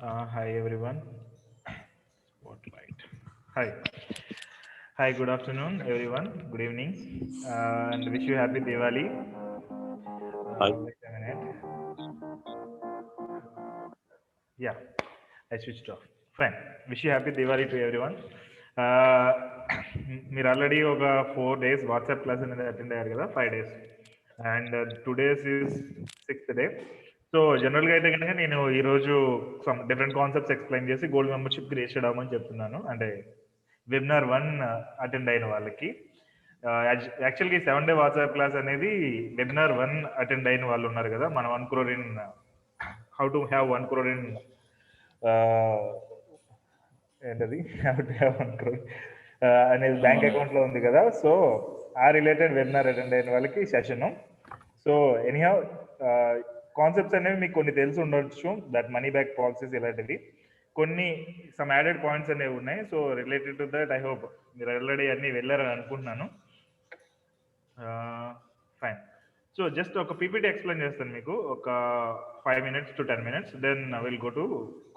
Hi everyone. Spotlight. Hi. Hi, good afternoon everyone. Good evening. And wish you happy Diwali. Hi. Wait a minute. Yeah, I switched off. Fine. Wish you happy Diwali to everyone. Uh, మీరు already ఒక 4 days WhatsApp class అనేది attend అయ్యారు కదా, 5 days. And 2 days is 6th day. So జనరల్గా అయితే కనుక నేను ఈరోజు సమ్ డిఫరెంట్ కాన్సెప్ట్స్ ఎక్స్ప్లెయిన్ చేసి గోల్డ్ మెంబర్షిప్ క్రియేట్ చేయమని చెప్తున్నాను. అంటే వెబినార్ 1 అటెండ్ అయిన వాళ్ళకి. యాక్చువల్గా ఈ 7 day వాట్సాప్ క్లాస్ అనేది వెబినార్ 1 అటెండ్ అయిన వాళ్ళు ఉన్నారు కదా, మన 1 crore in how to have 1 crore in ఏంటది హౌ టు హ్యావ్ 1 crore అనేది బ్యాంక్ అకౌంట్లో ఉంది కదా. సో ఆ రిలేటెడ్ వెబినార్ అటెండ్ అయిన వాళ్ళకి సెషను. సో ఎనీహౌ కాన్సెప్ట్స్ అనేవి మీకు కొన్ని తెలిసి ఉండొచ్చు, దట్ మనీ బ్యాక్ పాలసీస్ ఇలాంటివి కొన్ని సమ్ యాడెడ్ పాయింట్స్ అనేవి ఉన్నాయి. So related to that I hope మీరు ఆల్రెడీ అన్నీ వెళ్ళారని అనుకుంటున్నాను. ఫైన్. సో జస్ట్ ఒక పీపీటీ ఎక్స్ప్లెయిన్ చేస్తాను మీకు, ఒక 5 minutes to 10 minutes, then will go to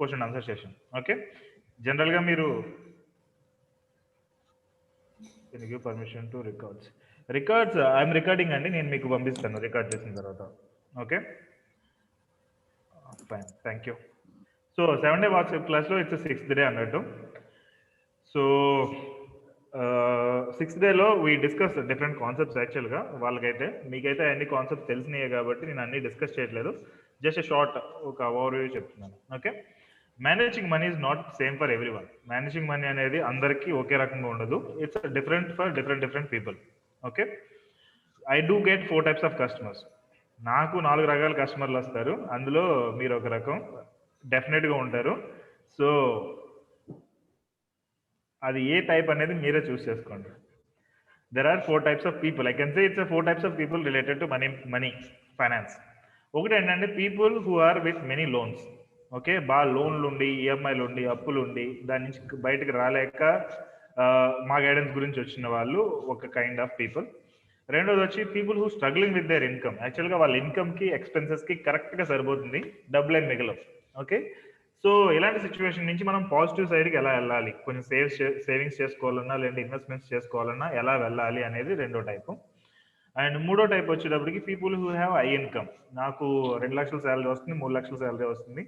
question answer session. Okay. జనరల్గా మీరు give permission to records I'm recording అండి, నేను మీకు పంపిస్తాను రికార్డ్ చేసిన తర్వాత. Okay fine, thank you. So 7 day WhatsApp క్లాస్లో ఇట్స్ 6th day అన్నట్టు. సో 6th డేలో వీ డిస్కస్ డిఫరెంట్ కాన్సెప్ట్స్. యాక్చువల్గా వాళ్ళకైతే మీకైతే అన్ని కాన్సెప్ట్స్ తెలిసినాయి కాబట్టి నేను అన్ని డిస్కస్ చేయట్లేదు, జస్ట్ షార్ట్ ఒక ఓవర్వ్యూ చెప్తున్నాను. Okay. Managing money is not same for every one. Managing money అనేది అందరికీ ఒకే రకంగా ఉండదు. It's different for different people. Okay. I do get 4 types of customers. నాకు 4 రకాల కస్టమర్లు వస్తారు, అందులో మీరు ఒక రకం డెఫినెట్గా ఉంటారు. సో అది ఏ టైప్ అనేది మీరే చూస్ చేసుకోండి. There are 4 types of people. I can say it's 4 types of people related to money finance. ఒకటి ఏంటంటే people who are with many loans. Okay, బాగా లోన్లు ఉండి, ఈఎంఐలు ఉండి, అప్పులు ఉండి, దాని నుంచి బయటకు రాలేక మా గైడెన్స్ గురించి వచ్చిన వాళ్ళు ఒక కైండ్ ఆఫ్ పీపుల్. రెండోది వచ్చి people who struggling with their income. యాక్చువల్గా వాళ్ళ ఇన్కమ్కి ఎక్స్పెన్సెస్కి కరెక్ట్గా సరిపోతుంది, డబ్బులేం మిగలవు. ఓకే. సో ఇలాంటి సిచ్యువేషన్ నుంచి మనం పాజిటివ్ సైడ్కి ఎలా వెళ్ళాలి, కొంచెం సేవింగ్స్ చేసుకోవాలన్నా లేదంటే ఇన్వెస్ట్మెంట్స్ చేసుకోవాలన్నా ఎలా వెళ్ళాలి అనేది రెండో టైపు. అండ్ మూడో టైప్ వచ్చేటప్పటికి people who have high income. నాకు 2 లక్షల శాలరీ వస్తుంది, 3 లక్షల శాలరీ వస్తుంది,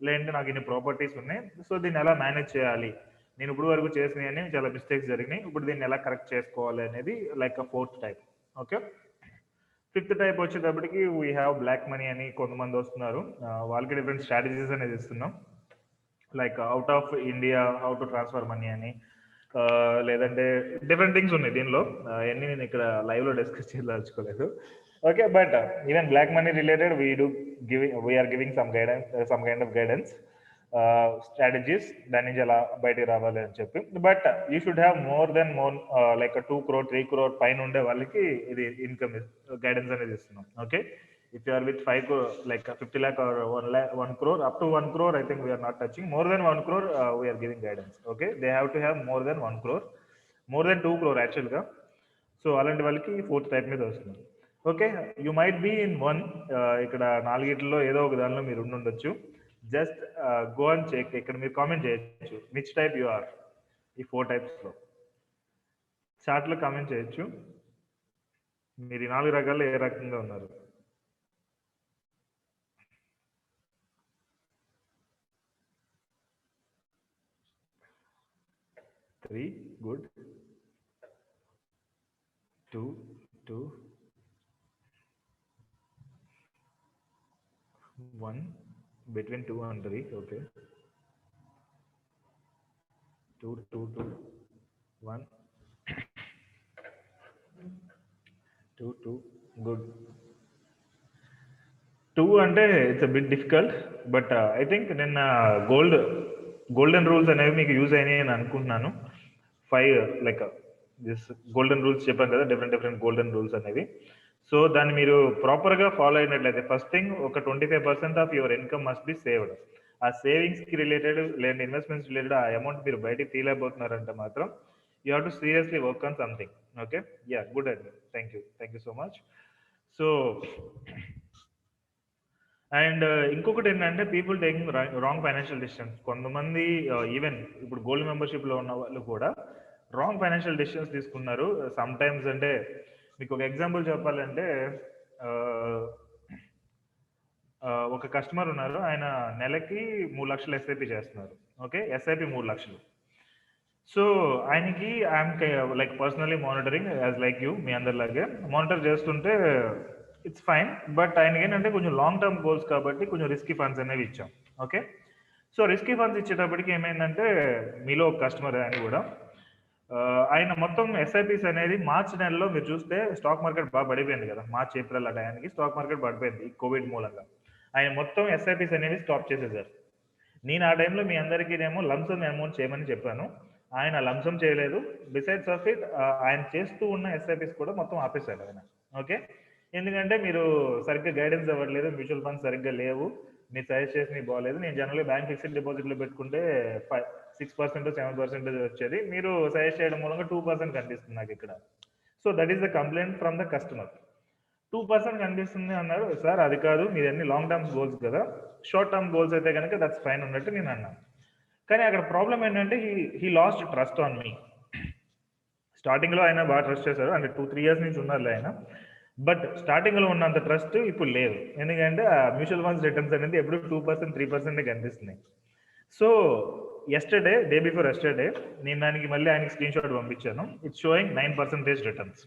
లేదంటే నాకు ఇన్ని ప్రాపర్టీస్ ఉన్నాయి. సో దీన్ని ఎలా మేనేజ్ చేయాలి, నేను ఇప్పుడు వరకు చేసినవి చాలా మిస్టేక్స్ జరిగినాయి, ఇప్పుడు దీన్ని ఎలా కరెక్ట్ చేసుకోవాలి అనేది like a 4th type. Okay. 5th type వచ్చేటప్పటికి వీ హ్యావ్ బ్లాక్ మనీ అని కొంతమంది వస్తున్నారు. వాళ్ళకి డిఫరెంట్ స్ట్రాటజీస్ అనేది ఇస్తున్నాం, like out of India how to transfer money అని, లేదంటే డిఫరెంట్ థింగ్స్ ఉన్నాయి దీనిలో. అవన్నీ నేను ఇక్కడ లైవ్లో డిస్కస్ చేయదలుచుకోలేదు. Okay, but even black money related we're giving some kind of guidance, strategies, దాని నుంచి ఎలా బయటకు రావాలి అని చెప్పి. But you should have more like 2 crore 3 crore పైన ఉండే వాళ్ళకి ఇది ఇన్కమ్ గైడెన్స్ అనేది ఇస్తున్నాం. Okay. if you are with 5 crore, like 50 lakh or 1 crore, up to 1 crore I think we are not touching. More than 1 crore we are giving guidance. Okay, they have to have more than 1 crore, more than 2 crore actually ga. So అలాంటి వాళ్ళకి 4th type మీద వస్తుంది. Okay, you might be in one, ఇక్కడ నాలుగిట్లో ఏదో ఒక దానిలో మీరు ఉండొచ్చు. జస్ట్ గో అండ్ చెక్, ఇక్కడ మీరు కామెంట్ చేయొచ్చు విచ్ టైప్ యు ఆర్. ఈ 4 typesలో చాట్లో కామెంట్ చేయొచ్చు, మీరు ఈ 4 రకాల్లో ఏ రకంగా ఉన్నారు. Three, good. Two, one, between 2 and 3. Okay. Two, one, two, good. 2 అంటే it's a bit difficult, but I think నిన్న గోల్డెన్ రూల్స్ అనేవి మీకు యూజ్ అయినాయి అని అనుకుంటున్నాను. 5 లైక్ దిస్ గోల్డెన్ రూల్స్ చెప్పాను కదా, డిఫరెంట్ గోల్డెన్ రూల్స్ అనేవి. సో దాన్ని మీరు ప్రాపర్గా ఫాలో అయినట్లయితే, ఫస్ట్ థింగ్ ఒక 25% of your income must be saved. ఆ సేవింగ్స్కి రిలేటెడ్ లేదంటే ఇన్వెస్ట్మెంట్స్ రిలేటెడ్ ఆ అమౌంట్ మీరు బయటికి తీయలేకపోతున్నారంటే మాత్రం you have to seriously work on something. Okay, yeah, good అండి, thank you so much. So and ఇంకొకటి ఏంటంటే people taking wrong financial decisions. కొంతమంది ఈవెన్ ఇప్పుడు గోల్డ్ మెంబర్షిప్లో ఉన్న వాళ్ళు కూడా రాంగ్ ఫైనాన్షియల్ డిసిషన్స్ తీసుకున్నారు. సమ్ టైమ్స్ అంటే మీకు ఒక ఎగ్జాంపుల్ చెప్పాలంటే ఒక కస్టమర్ ఉన్నారు, ఆయన నెలకి 3 లక్షలు ఎస్ఐపి చేస్తున్నారు. ఓకే, ఎస్ఐపి 3 లక్షలు. సో ఆయనకి I'm like personally monitoring as like you, మీ అందరిలాగే మానిటర్ చేస్తుంటే ఇట్స్ ఫైన్. బట్ ఆయనకి ఏంటంటే కొంచెం లాంగ్ టర్మ్ గోల్స్ కాబట్టి కొంచెం రిస్కీ ఫండ్స్ అనేవి ఇచ్చాం. ఓకే, సో రిస్కీ ఫండ్స్ ఇచ్చేటప్పటికి ఏమైందంటే మీలో ఒక కస్టమర్ ఆయన కూడా ఆయన మొత్తం ఎస్ఐపిస్ అనేది మార్చ్ నెలలో మీరు చూస్తే స్టాక్ మార్కెట్ బాగా పడిపోయింది కదా, మార్చ్ ఏప్రిల్ ఆ టైంకి స్టాక్ మార్కెట్ పడిపోయింది కోవిడ్ మూలంగా. ఆయన మొత్తం ఎస్ఐపిస్ అనేవి స్టాప్ చేసేసారు. నేను ఆ టైంలో మీ అందరికీ ఏమో లంసమ్ అమౌంట్ చేయమని చెప్పాను, ఆయన లంసమ్ చేయలేదు. బిసైడ్స్ ఆఫ్ ఇట్ ఆయన చేస్తూ ఉన్న ఎస్ఐపిస్ కూడా మొత్తం ఆపేశారు ఆయన. ఓకే, ఎందుకంటే మీరు సరిగ్గా గైడెన్స్ అవ్వట్లేదు, మ్యూచువల్ ఫండ్స్ సరిగ్గా లేవు, మీరు సజెస్ట్ చేసినవి బాగాలేదు. నేను జనరల్గా బ్యాంక్ ఫిక్స్డ్ డిపాజిట్లో పెట్టుకుంటే 6% 7% వచ్చేది, మీరు సజెస్ట్ చేయడం మూలంగా 2% కనిపిస్తుంది నాకు ఇక్కడ. So that is the complaint from the customer. 2% కనిపిస్తుంది అన్నారు. సార్ అది కాదు, మీరు అన్ని లాంగ్ టర్మ్ గోల్స్ కదా, షార్ట్ టర్మ్ గోల్స్ అయితే కనుక దట్స్ ఫైన్ ఉన్నట్టు నేను అన్నాను. కానీ అక్కడ ప్రాబ్లం ఏంటంటే he lost trust on me. స్టార్టింగ్లో ఆయన బాగా ట్రస్ట్ చేశారు, అంటే 2-3 ఇయర్స్ నుంచి ఉన్నారు ఆయన. బట్ స్టార్టింగ్లో ఉన్నంత ట్రస్ట్ ఇప్పుడు లేదు, ఎందుకంటే ఆ మ్యూచువల్ ఫండ్స్ రిటర్న్స్ అనేది ఎప్పుడు 2% 3% కనిపిస్తున్నాయి. So yesterday, day before yesterday, నేను దానికి మళ్ళీ ఆయనకి స్క్రీన్ షాట్ పంపించాను. It's sowing 9% returns.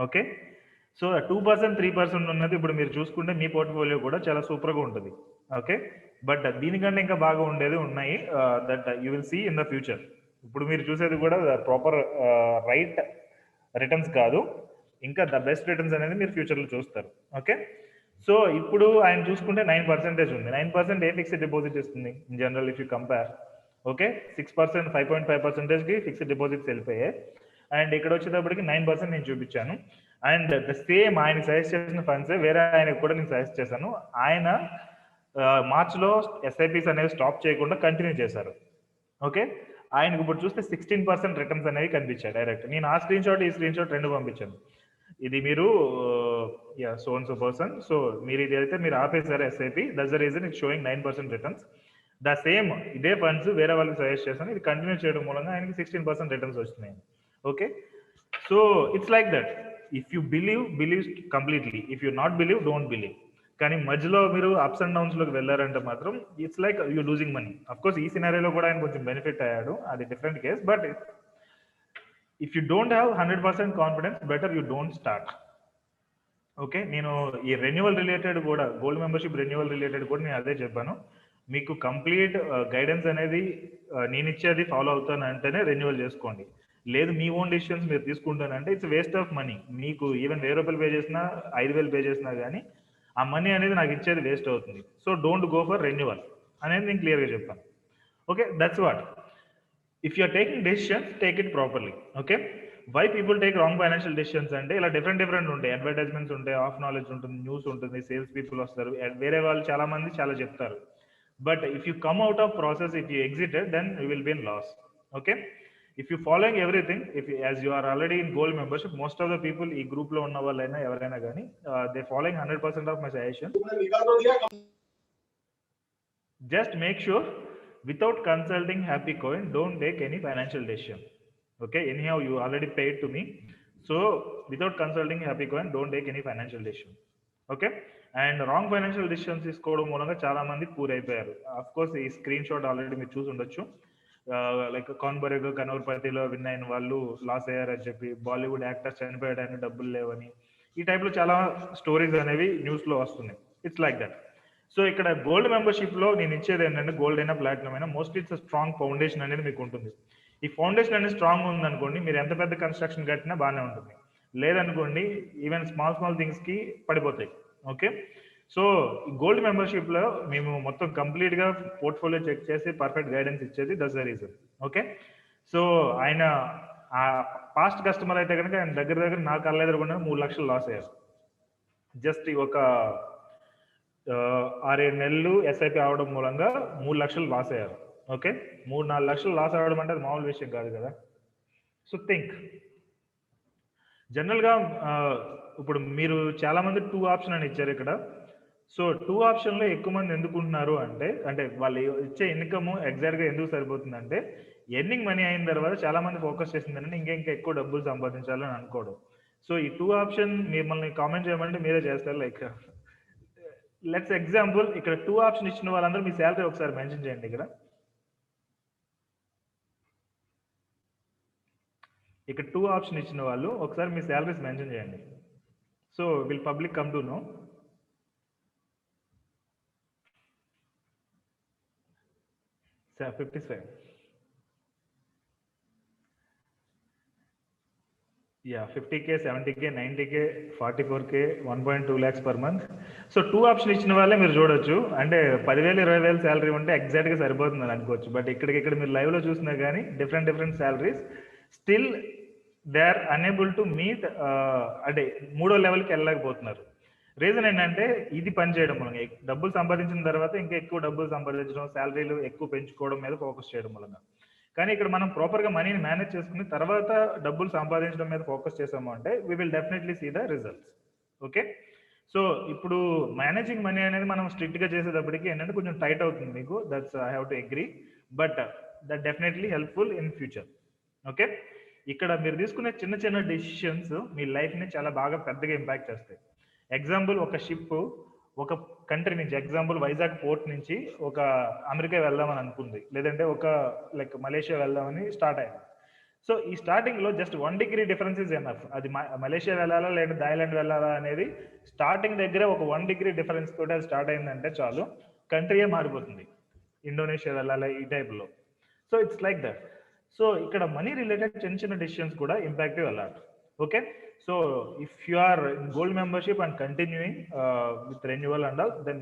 Okay, so 2% 3% ఉన్నది ఇప్పుడు మీరు చూసుకుంటే మీ పోర్ట్ఫోలియో కూడా చాలా సూపర్గా ఉంటుంది. ఓకే, బట్ దీనికంటే ఇంకా బాగా ఉండేది ఉన్నాయి, that you will see in the future. ఇప్పుడు మీరు చూసేది కూడా ప్రాపర్ రైట్ రిటర్న్స్ కాదు, ఇంకా ద బెస్ట్ రిటర్న్స్ అనేది మీరు ఫ్యూచర్లో చూస్తారు. ఓకే, సో ఇప్పుడు ఆయన చూసుకుంటే 9% ఉంది. 9% ఏ ఫిక్స్డ్ డిపాజిట్ ఇస్తుంది in general if you compare? Okay, 6% 5.5%కి ఫిక్స్డ్ డిపాజిట్స్ వెళ్ళిపోయాయి. అండ్ ఇక్కడ వచ్చేటప్పటికి 9% నేను చూపించాను. అండ్ ద సేమ్ ఆయన సజెస్ట్ చేసిన ఫండ్స్ వేరే ఆయనకు కూడా నేను సజెస్ట్ చేశాను. ఆయన మార్చ్లో ఎస్ఐపిస్ అనేవి స్టాప్ చేయకుండా కంటిన్యూ చేశారు. ఓకే, ఆయనకు ఇప్పుడు చూస్తే 16% రిటర్న్స్ అనేవి కనిపించాయి డైరెక్ట్. నేను ఆ స్క్రీన్ షాట్, ఈ స్క్రీన్ షాట్ రెండు పంపించాను. ఇది మీరు so and so person, so మీరు ఇది అయితే మీరు ఆపేశారు SIP, that's the reason it sowing 9% returns. The same ఇదే ఫండ్స్ వేరే వాళ్ళకి సజెస్ట్ చేశాను, ఇది కంటిన్యూ చేయడం మూలంగా ఆయనకి 16% రిటర్న్స్ వచ్చినాయి. Okay, so it's like that. If you believe completely, if you not believe don't believe. కానీ మధ్యలో మీరు అప్స్ అండ్ డౌన్స్లోకి వెళ్ళారంటే మాత్రం it's like you losing money. Of course ఈ సినారీలో కూడా ఆయన కొంచెం బెనిఫిట్ అయ్యాడు, అది different case. But if you don't have 100% confidence, better you don't start. Okay, నేను ఈ రెన్యువల్ రిలేటెడ్ కూడా, గోల్డ్ మెంబర్షిప్ రెన్యువల్ రిలేటెడ్ కూడా నేను అదే చెప్పాను. మీకు కంప్లీట్ గైడెన్స్ అనేది నేను ఇచ్చేది ఫాలో అవుతానంటేనే రెన్యువల్ చేసుకోండి. లేదు మీ ఓన్ డిసిషన్స్ మీరు తీసుకుంటానంటే ఇట్స్ వేస్ట్ ఆఫ్ మనీ. మీకు ఈవెన్ 1000 రూపాయలు పే చేసినా 5000 పే చేసినా కానీ ఆ మనీ అనేది నాకు ఇచ్చేది వేస్ట్ అవుతుంది. So don't go for renewal అనేది నేను క్లియర్గా చెప్పాను. Okay, that's what. If you're taking decisions, take it properly. Okay, why people take wrong financial decisions అంటే ఇలా డిఫరెంట్ ఉంటాయి. అడ్వర్టైజ్మెంట్స్ ఉంటాయి, ఆఫ్ నాలెడ్జ్ ఉంటుంది, న్యూస్ ఉంటుంది, సేల్స్ పీపుల్ వస్తారు, వేరే వాళ్ళు చాలా మంది చాలా చెప్తారు. But if you come out of process, if you exited, then you will be in loss. Okay, if you following everything, if as you are already in gold membership, most of the people ఈ గ్రూప్లో ఉన్న వాళ్ళైనా ఎవరైనా కానీ they following 100% of my suggestion. Just make sure without consulting Happy Coin, don't take any financial decision. Okay, anyhow you already paid to me, so without consulting Happy Coin, don't take any financial decision. Okay, and wrong financial decisions తీసుకోవడం మూలంగా చాలా మంది poor అయిపోయారు. Of course ఈ screen shot already మీరు చూసి ఉండొచ్చు. Like కాన్బరేగో కనూర్పతిలో win అయిన వాళ్ళు లాస్ అయ్యారని చెప్పి, బాలీవుడ్ యాక్టర్స్ చనిపోయడానికి డబ్బులు లేవని, ఈ టైప్లో చాలా స్టోరీస్ అనేవి న్యూస్లో వస్తున్నాయి. It's like that. సో ఇక్కడ గోల్డ్ మెంబర్షిప్లో నేను ఇచ్చేది ఏంటంటే, గోల్డ్ అయినా ప్లాటినం అయినా మోస్ట్లీ ఇట్స్ స్ట్రాంగ్ ఫౌండేషన్ అనేది మీకు ఉంటుంది. ఈ ఫౌండేషన్ అనేది స్ట్రాంగ్ ఉందనుకోండి, మీరు ఎంత పెద్ద కన్స్ట్రక్షన్ కట్టినా బాగానే ఉంటుంది. లేదనుకోండి ఈవెన్ స్మాల్ థింగ్స్కి పడిపోతాయి. ఓకే, సో ఈ గోల్డ్ మెంబర్షిప్లో మేము మొత్తం కంప్లీట్గా పోర్ట్ఫోలియో చెక్ చేసి పర్ఫెక్ట్ గైడెన్స్ ఇచ్చేది, that's the reason. Okay, so ఆయన పాస్ట్ కస్టమర్ అయితే కనుక ఆయన దగ్గర నా కళ్ళ ఎదురుకుండా 3 లక్షలు లాస్ అయ్యారు. జస్ట్ ఒక 6-7 నెలలు ఎస్ఐపి అవడం మూలంగా 3 లక్షలు లాస్ అయ్యారు. ఓకే, 3-4 లక్షలు లాస్ అవ్వడం అంటే అది మామూలు విషయం కాదు కదా. సో థింక్ జనరల్గా ఇప్పుడు మీరు చాలామంది 2 ఆప్షన్ అని ఇచ్చారు ఇక్కడ. సో 2 ఆప్షన్‌లో ఎక్కువ మంది ఎందుకుంటున్నారు అంటే వాళ్ళు ఇచ్చే ఇన్‌కమ్ ఎగ్జాక్ట్‌గా ఎందుకు సరిపోతుందంటే, ఎర్నింగ్ మనీ అయిన తర్వాత చాలా మంది ఫోకస్ చేసిందేంటంటే ఇంకా ఎక్కువ డబ్బులు సంపాదించాలని అనుకోవడం. సో ఈ 2 ఆప్షన్ మిమ్మల్ని కామెంట్ చేయమంటే మీరే చేస్తారు. లైక్ లెట్స్ ఎగ్జాంపుల్ ఇక్కడ 2 ఆప్షన్ ఇచ్చిన వాళ్ళందరూ మీ సాలరీ ఒకసారి మెన్షన్ చేయండి ఇక్కడ. ఇక్కడ 2 ఆప్షన్ ఇచ్చిన వాళ్ళు ఒకసారి మీ సాలరీస్ మెన్షన్ చేయండి. So will public come to know. Sir, 55. Yeah, 50K, 70K, 90K, 44K, 1.2 lakhs per month. So 2 option ఇచ్చిన వాళ్ళే మీరు చూడొచ్చు. అంటే 10,000, 20,000 శాలరీ ఉంటే ఎగ్జాక్ట్గా సరిపోతుందని అనుకోవచ్చు. బట్ ఇక్కడ మీరు లైవ్లో చూసినా కానీ different salaries still they are unable to meet, అంటే 3వ లెవెల్కి వెళ్ళలేకపోతున్నారు. రీజన్ ఏంటంటే ఇది పని చేయడం మూలంగా డబ్బులు సంపాదించిన తర్వాత ఇంకా ఎక్కువ డబ్బులు సంపాదించడం, శాలరీలు ఎక్కువ పెంచుకోవడం మీద ఫోకస్ చేయడం మూలంగా. కానీ ఇక్కడ మనం ప్రాపర్గా మనీని మేనేజ్ చేసుకుని తర్వాత డబ్బులు సంపాదించడం మీద ఫోకస్ చేసాము అంటే we will definitely see the results. Okay, so ఇప్పుడు మేనేజింగ్ మనీ అనేది మనం స్ట్రిక్ట్గా చేసేటప్పటికి ఏంటంటే కొంచెం టైట్ అవుతుంది మీకు. That's I have to agree, but that definitely helpful in future. Okay, ఇక్కడ మీరు తీసుకునే చిన్న డెసిషన్స్ మీ లైఫ్ని చాలా బాగా పెద్దగా ఇంపాక్ట్ చేస్తాయి. ఎగ్జాంపుల్, ఒక షిప్ ఒక కంట్రీ నుంచి, ఎగ్జాంపుల్ వైజాగ్ పోర్ట్ నుంచి ఒక అమెరికా వెళ్దామని అనుకుంది, లేదంటే ఒక లైక్ మలేషియా వెళ్దామని స్టార్ట్ అయింది. సో ఈ స్టార్టింగ్లో just 1 degree difference is enough. అది మలేషియా వెళ్ళాలా లేదా థాయిలాండ్ వెళ్ళాలా అనేది స్టార్టింగ్ దగ్గర ఒక 1 degree డిఫరెన్స్ తోటి అది స్టార్ట్ అయిందంటే చాలు, కంట్రీయే మారిపోతుంది. ఇండోనేషియా వెళ్ళాలి ఈ టైప్లో. So it's like that. So ఇక్కడ మనీ రిలేటెడ్ చిన్న డెసిషన్స్ కూడా impactive a lot. Okay, so if you are in gold membership and continuing with renewal and all, then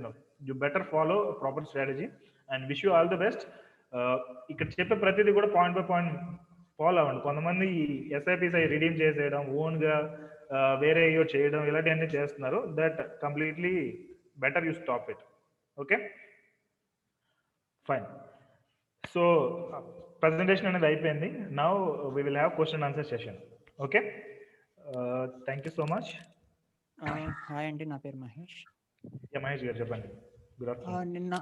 you better follow a proper strategy and wish you all the best. ఇక్కడ చెప్పే ప్రతిదీ కూడా point by point follow అవ్వండి. కొంతమంది SIPs అవి redeem చేసేయడం, ఓన్గా వేరే ఏయో చేయడం, ఇలాంటివన్నీ చేస్తున్నారు. That completely better you stop it. Okay, fine. So presentation అనేది అయిపోయింది. Now we will have question answer session. Okay, thank you so much. Hi అండి, నా పేరు మహేష్. మహేష్ గారు చెప్పండి. Good afternoon. నిన్న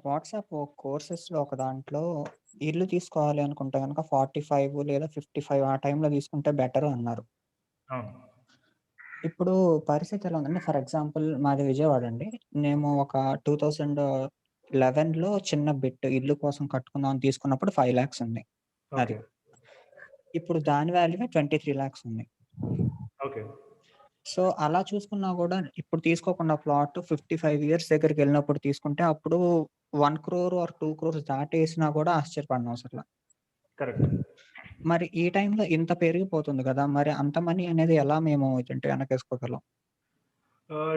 వాట్సాప్ కోర్సెస్లో ఒక దాంట్లో ఇల్లు తీసుకోవాలి అనుకుంటే కనుక 45 లేదా 55 ఆ టైంలో తీసుకుంటే బెటర్ అన్నారు. అవును. ఇప్పుడు పరిస్థితి ఎలా ఉందంటే, ఫర్ ఎగ్జాంపుల్ మాది విజయవాడ అండి. మేము ఒక 2011లో చిన్న బిట్ ఇల్లు కోసం కట్టుకుందాం అని తీసుకున్నప్పుడు 5 lakhs ఉంది. అది ఇప్పుడు దాని వాల్యూ 23 lakhs ఉంది. ఓకే, సో అలా చూసుకున్నా కూడా ఇప్పుడు తీసుకోకుండా ప్లాట్ 55 years దగ్గరికి వెళ్ళినప్పుడు తీసుకుంటే అప్పుడు 1 crore or 2 crores దాటేసినా కూడా ఆశ్చర్యపడినాం అసలు. కరెక్ట్. మరి ఈ టైంలో ఇంత పెరిగిపోతుంది కదా, మరి అంత మనీ అనేది ఎలా మేము వెనకేసుకోగలం?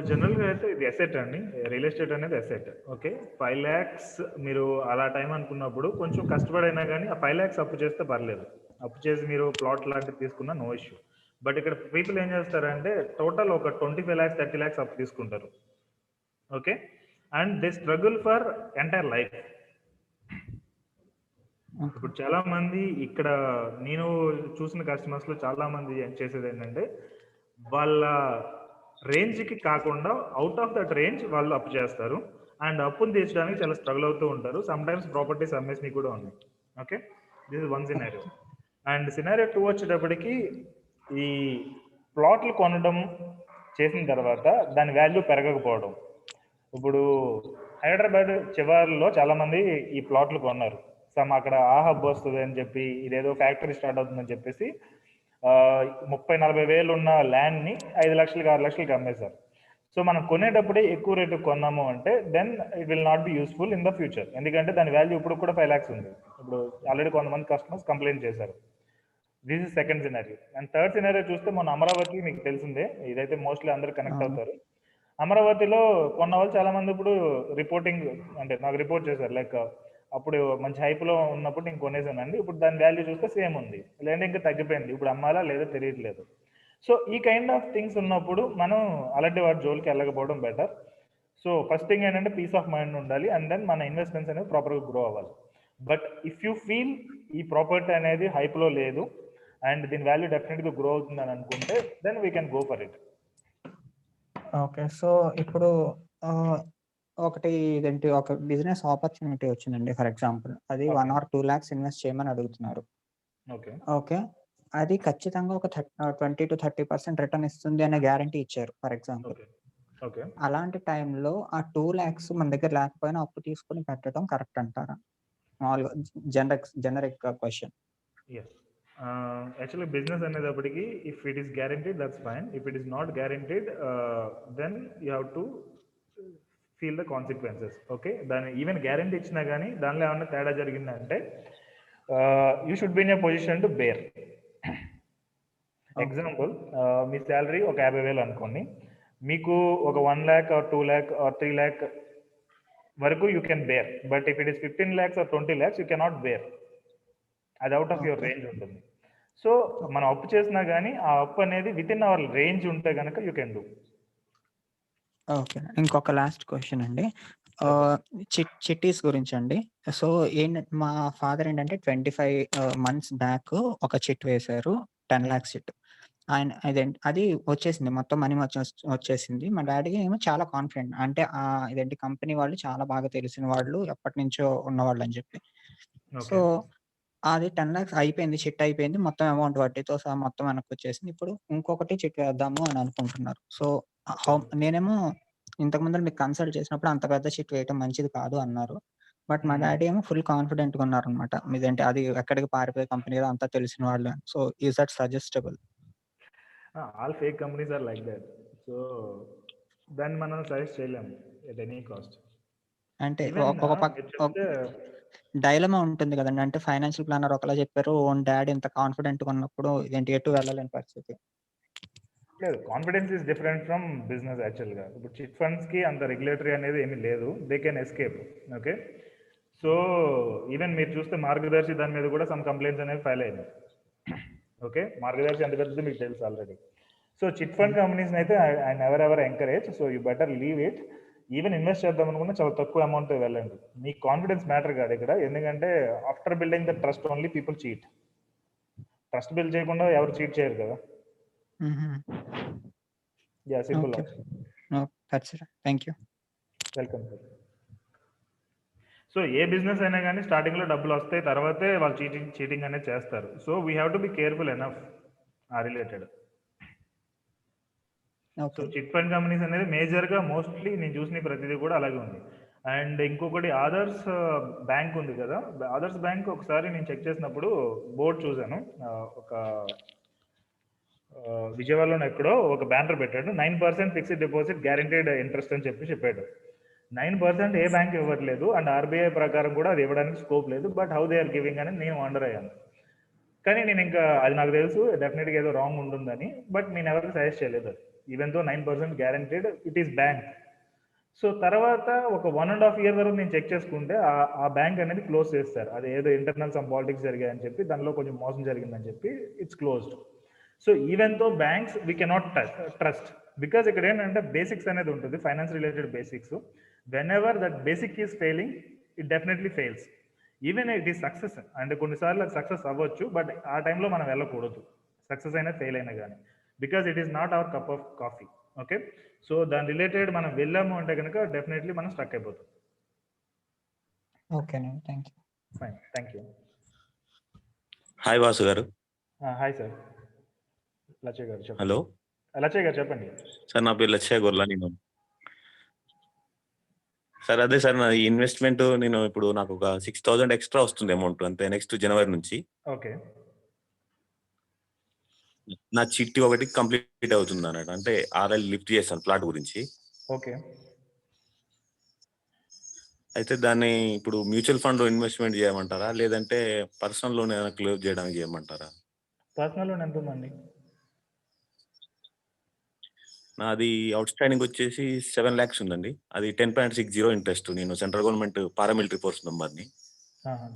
జనరల్గా అయితే ఇది ఎసెట్ అండి, రియల్ ఎస్టేట్ అనేది ఎసెట్. ఓకే, 5 lakhs మీరు అలా టైం అనుకున్నప్పుడు కొంచెం కష్టపడైనా కానీ ఆ 5 lakhs అప్పు చేస్తే పర్లేదు. అప్పు చేసి మీరు ప్లాట్ లాంటివి తీసుకున్నా నో ఇష్యూ. బట్ ఇక్కడ పీపుల్ ఏం చేస్తారంటే టోటల్ ఒక 25 lakhs 30 lakhs అప్పు తీసుకుంటారు. Okay, and they struggle for entire life. ఇప్పుడు చాలా మంది ఇక్కడ నేను చూసిన కస్టమర్స్ లో చాలా మంది ఏం చేసేది ఏంటంటే వాళ్ళ రేంజ్కి కాకుండా అవుట్ ఆఫ్ దట్ రేంజ్ వాళ్ళు అప్పు చేస్తారు అండ్ అప్పును తీర్చడానికి చాలా స్ట్రగుల్ అవుతూ ఉంటారు. సమ్ టైమ్స్ ప్రాపర్టీస్ అమ్మేసి కూడా ఉన్నాయి. Okay, this is one scenario. And scenario 2 వచ్చేటప్పటికి ఈ ప్లాట్లు కొనడం చేసిన తర్వాత దాని వాల్యూ పెరగకపోవడం. ఇప్పుడు హైదరాబాద్ చివరిలో చాలా మంది ఈ ప్లాట్లు కొన్నారు. సమ్ అక్కడ ఆ హబ్ వస్తుంది అని చెప్పి ఇదేదో ఫ్యాక్టరీ స్టార్ట్ అవుతుందని చెప్పేసి 30-40 వేలు ఉన్న ల్యాండ్ని 5 లక్షలకి 6 లక్షలకి అమ్మేశారు. సో మనం కొనేటప్పుడే ఎక్కువ రేటు కొన్నాము అంటే then it will not be useful in the future. ఎందుకంటే దాని వాల్యూ ఇప్పుడు కూడా 5 lakhs ఉంది. ఇప్పుడు ఆల్రెడీ కొంతమంది కస్టమర్స్ కంప్లైంట్ చేశారు. This is second scenario. And third scenario చూస్తే మొన్న అమరావతి మీకు తెలిసిందే, ఇదైతే మోస్ట్లీ అందరూ కనెక్ట్ అవుతారు. అమరావతిలో కొన్న వాళ్ళు చాలా మంది ఇప్పుడు రిపోర్టింగ్ అంటే నాకు రిపోర్ట్ చేశారు, లైక్ అప్పుడు మంచి హైప్లో ఉన్నప్పుడు నేను కొనేసానండి, ఇప్పుడు దాని వాల్యూ చూస్తే సేమ్ ఉంది, లేదంటే ఇంకా తగ్గిపోయింది, ఇప్పుడు అమ్మాలా లేదో తెలియట్లేదు. సో ఈ కైండ్ ఆఫ్ థింగ్స్ ఉన్నప్పుడు మనం అలాంటి వాటి జోలికి వెళ్ళకపోవడం బెటర్. సో ఫస్ట్ థింగ్ ఏంటంటే పీస్ ఆఫ్ మైండ్ ఉండాలి అండ్ దెన్ మన ఇన్వెస్ట్మెంట్స్ అనేవి ప్రాపర్గా గ్రో అవ్వాలి. బట్ ఇఫ్ యూ ఫీల్ ఈ ప్రాపర్టీ అనేది హైప్లో లేదు అండ్ దీని వాల్యూ డెఫినెట్గా గ్రో అవుతుందని అనుకుంటే then we can go for it. Okay, so ఇప్పుడు ఒకటి ఇదేంటి ఒక బిజినెస్ ఆపర్చునిటీ వచ్చిందండి ఫర్ ఎగ్జాంపుల్. అది ఓకే. 1 ఆర్ 2 లాక్స్ ఇన్వెస్ట్ చేయమని అడుగుతున్నారు. ఓకే. ఓకే. అది ఖచ్చితంగా ఒక 20-30% రిటర్న్ ఇస్తుంది అనే గ్యారంటీ ఇచ్చారు ఫర్ ఎగ్జాంపుల్. ఓకే. ఓకే. అలాంటి టైంలో ఆ 2 లాక్స్ మన దగ్గర లేకపోయినా అప్పు తీసుకొని పెట్టడం కరెక్ట్ అంటారా? మామూలుగా generic question. Yes. Actually business అనేటప్పటికి if it is guaranteed that's fine. If it is not guaranteed then you have to feel the consequences. Okay. దాని ఈవెన్ గ్యారంటీ ఇచ్చినా కానీ దానిలో ఏమన్నా తేడా జరిగిందంటే you should be in a position to bear. Example మీ salary ఒక 50,000 అనుకోండి. మీకు ఒక 1 lakh or 2 lakh or 3 lakh వరకు you can bear. But if it is 15 lakhs or 20 lakhs you cannot bear. అది out of your okay. Range ఉంటుంది. So మనం అప్పు చేసినా కానీ ఆ అప్పు అనేది విత్ ఇన్ అవర్ రేంజ్ ఉంటే కనుక యూ కెన్ డూ. ఓకే. ఇంకొక లాస్ట్ క్వెషన్ అండి. చిట్టీస్ గురించండి. సో మా ఫాదర్ ఏంటంటే 25 మంత్స్ బ్యాక్ ఒక చిట్ వేశారు. 10 లాక్స్ చిట్. అది వచ్చేసింది. మొత్తం మనీ వచ్చేసింది. మా డ్యాడీ ఏమో చాలా కాన్ఫిడెంట్. అంటే ఇదేంటి కంపెనీ వాళ్ళు చాలా బాగా తెలిసిన వాళ్ళు, ఎప్పటినుంచో ఉన్నవాళ్ళని చెప్పి. So okay. అది 10 లాక్స్ అయిపోయింది. చిట్ అయిపోయింది. మొత్తం అమౌంట్ వడ్డీతో సహా మొత్తం వెనక్కొచ్చేసింది. ఇప్పుడు ఇంకొకటి చిట్ వేద్దాము అని అనుకుంటున్నారు. సో నేనేమో ఇంతకు ముందల మీకు కన్సల్ట్ చేసినప్పుడు అంత పెద్ద చిట్ వేయటం మంచిది కాదు అన్నారు. బట్ మా డ్యాడీ ఏమో ఫుల్ కాన్ఫిడెంట్‌గా ఉన్నారనమాట. మీదేంటి అది ఎక్కడికి పారిపోయే కంపెనీ కాదు, అంతా తెలిసిన వాళ్ళే. So is that suggestible? All fake companies are like that. So దాన్ని మనం సజెస్ట్ చేయలేము ఎట్ ఎనీ కాస్ట్. అంటే ఈవెన్ ఒక మీరు చెప్తే డైలమా ఉంటుంది కదండీ. అంటే ఫైనాన్షియల్ ప్లానర్ ఒకలా చెప్పారు. ఓన్ డ్యాడ్ ఇంత కాన్ఫిడెంట్‌గా ఉన్నప్పుడు ఇదేంటి ఎటు వెళ్ళలేని పరిస్థితి. లేదు, confidence is different from business యాక్చువల్గా. ఇప్పుడు చిట్ ఫండ్స్కి అంత రెగ్యులేటరీ అనేది ఏమీ లేదు. They can escape. Okay. So even మీరు చూస్తే మార్గదర్శి దాని మీద కూడా సమ్ కంప్లైంట్స్ అనేవి ఫైల్ అయింది. ఓకే. మార్గదర్శి ఎంత పెద్దది మీకు తెలుసు ఆల్రెడీ. సో చిట్ ఫండ్ కంపెనీస్ని అయితే I never ever encourage. So you better leave it. Even invest చేద్దాం అనుకున్నా చాలా తక్కువ అమౌంట్ వెళ్ళండి. మీ కాన్ఫిడెన్స్ మ్యాటర్ కాదు ఇక్కడ. ఎందుకంటే after building the trust only people cheat. Trust build చేయకుండా ఎవరు చీట్ చేయరు కదా. Yeah, simple. Okay. That's it. Thank you. Welcome sir. So A business అయినా కానీ స్టార్టింగ్లో డబ్బులు వస్తాయి, తర్వాతే వాళ్ళు చీటింగ్ అనేది చేస్తారు. So we have to be careful enough ఆ related. So okay. Chit fund companies అనేది మేజర్గా మోస్ట్లీ నేను చూసిన ప్రతిదీ కూడా అలాగే ఉంది. అండ్ ఇంకొకటి ఆదర్స్ బ్యాంక్ ఉంది కదా. ఆదర్స్ బ్యాంక్ ఒకసారి నేను చెక్ చేసినప్పుడు బోర్డు చూశాను. ఒక విజయవాడలోనే ఎక్కడో ఒక బ్యానర్ పెట్టాడు. 9% ఫిక్స్డ్ డిపాజిట్ గ్యారంటీడ్ ఇంట్రెస్ట్ అని చెప్పాడు. 9% ఏ బ్యాంక్ ఇవ్వట్లేదు. అండ్ ఆర్బీఐ ప్రకారం కూడా అది ఇవ్వడానికి స్కోప్ లేదు. But how they are giving అని నేను వండర్ అయ్యాను. కానీ నేను ఇంకా అది నాకు తెలుసు డెఫినెట్గా ఏదో రాంగ్ ఉంటుందని. బట్ నేను ఎవరికి సజెస్ట్ చేయలేదు అది. ఈవెన్ తో 9% guaranteed, it is bank. So తర్వాత ఒక 1.5 year వరకు నేను చెక్ చేసుకుంటే ఆ బ్యాంక్ అనేది క్లోజ్ చేస్తారు. అది ఏదో ఇంటర్నల్ సమ్ పాలిటిక్స్ జరిగాయని చెప్పి, దానిలో కొంచెం మోసం జరిగిందని చెప్పి ఇట్స్ క్లోజ్డ్. సో ఈవెన్ తో banks we cannot trust. Because ఇక్కడ ఏంటంటే బేసిక్స్ అనేది ఉంటుంది, finance related basics. When ever that basic is failing, it definitely fails. Even it is success. అంటే కొన్నిసార్లు అది సక్సెస్ అవ్వచ్చు, బట్ ఆ టైంలో మనం వెళ్ళకూడదు, సక్సెస్ అయినా ఫెయిల్ అయినా కానీ. Because it is not our cup of coffee. Okay. So దాని రిలేటెడ్ మనం వెళ్ళాము అంటే కనుక డెఫినెట్లీ మనం స్టక్ అయిపోతాం. ఓకేనండి. Thank you. Fine, thank you. Hi Vasu గారు. Hi sir. లచ్చయ్య గారు చెప్పండి. హలో లచ్చయ్య గారు చెప్పండి. సార్, నా పేరు లచ్చయ్య గొర్ల. నేను సార్ అదే సార్, నా ఇన్వెస్ట్మెంట్ నేను ఇప్పుడు నాకు ఒక 6,000 ఎక్స్ట్రా వస్తుంది అమౌంట్ అంతే నెక్స్ట్ జనవరి నుంచి. ఓకే. నా చిట్టి ఒకటి కంప్లీట్ అవుతుంది అన్నట్టు. అంటే ఆర్ఎల్ లిఫ్ట్ చేస్తాను ప్లాట్ గురించి. ఓకే. అయితే దాన్ని ఇప్పుడు మ్యూచువల్ ఫండ్ లో ఇన్వెస్ట్మెంట్ చేయమంటారా, లేదంటే పర్సనల్ లోన్ ఏమైనా క్లోజ్ చేయడానికి చేయమంటారా? పర్సనల్ లోన్ ఎంత ఉందండి? నాది అవుట్ స్టాండింగ్ వచ్చేసి 7 lakhs ఉందండి. అది 10.60 ఇంట్రెస్ట్. నేను సెంట్రల్ గవర్నమెంట్ పారామిలిటరీ ఫోర్స్ మెంబర్ని.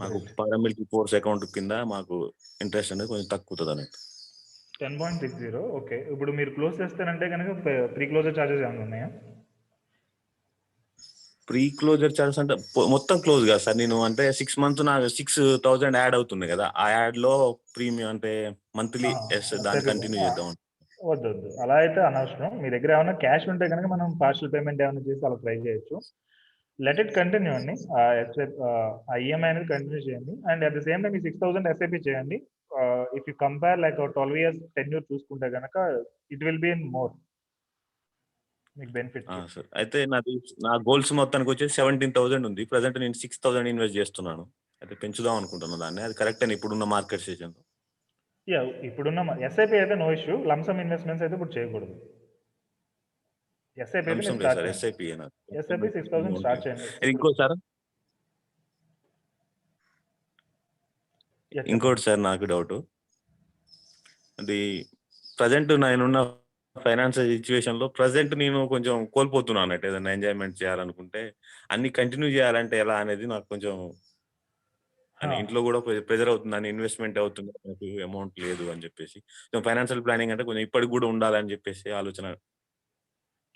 మాకు పారామిలిటరీ ఫోర్స్ అకౌంట్ కింద మాకు ఇంట్రెస్ట్ అనేది కొంచెం తక్కువ అన్నట్టు. 10.60. ఓకే. ఇప్పుడు మీరు క్లోజ్ చేస్తారంటే కనుక ప్రీ క్లోజర్ ఛార్జెస్ ఏమైనా ఉన్నాయా? ప్రీ క్లోజర్ ఛార్జెస్ అంటే మొత్తం క్లోజ్ కాదు సార్. నేను అంటే 6 months నాకు 6,000 యాడ్ అవుతుంది కదా. ఆ యాడ్ లో ప్రీమియం అంటే మంత్లీ దాన్ని కంటిన్యూ చేద్దాం. వద్దొద్దు, అలా అయితే అనవసరం. మీ దగ్గర ఏమైనా క్యాష్ ఉంటే కనుక మనం పార్షియల్ పేమెంట్ ఏమైనా చేసి అలా ట్రై చేయొచ్చు. లెట్ ఇట్ కంటిన్యూ అండి. ఆ ఈఎంఐ అనేది కంటిన్యూ చేయండి. And at the same time ఈ 6,000 ఎస్ఐపి చేయండి. If you compare like 12 years tenure చూసుకుంటే కనుక it will be in more మీకు బెనిఫిట్. సార్ అయితే నా గోల్స్ మొత్తానికి వచ్చేసి 17,000 ఉంది. ప్రజెంట్ నేను 6,000 ఇన్వెస్ట్ చేస్తున్నాను. అయితే పెంచుదాం అనుకుంటున్నాను దాన్ని. అది కరెక్ట్ అని ఇప్పుడున్న మార్కెట్ సిచ్యువేషన్. యా, ఇప్పుడున్న ఎస్ఐపి అయితే నో ఇష్యూ. లంసమ్ ఇన్వెస్ట్మెంట్స్ అయితే ఇప్పుడు చేయకూడదు. ఎస్ఐపి అయితే మీరు స్టార్ట్ చేయండి. ఎస్ఐపి ఎస్ఐపి 6,000 స్టార్ట్ చేయండి. ఇంకోటి సార్ నాకు డౌట్, అది ప్రజెంట్ నేనున్న ఫైనాన్షియల్ సిచ్యువేషన్ లో ప్రజెంట్ నేను కొంచెం కోల్పోతున్నాను అన్నట్టు. ఏదైనా ఎంజాయ్మెంట్ చేయాలనుకుంటే అన్ని కంటిన్యూ చేయాలంటే ఎలా అనేది నాకు కొంచెం ఇంట్లో కూడా ప్రెజర్ అవుతుంది. అని ఇన్వెస్ట్మెంట్ అవుతుంది, నాకు అమౌంట్ లేదు అని చెప్పేసి. ఫైనాన్షియల్ ప్లానింగ్ అంటే కొంచెం ఇప్పటికి కూడా ఉండాలని చెప్పేసి ఆలోచన.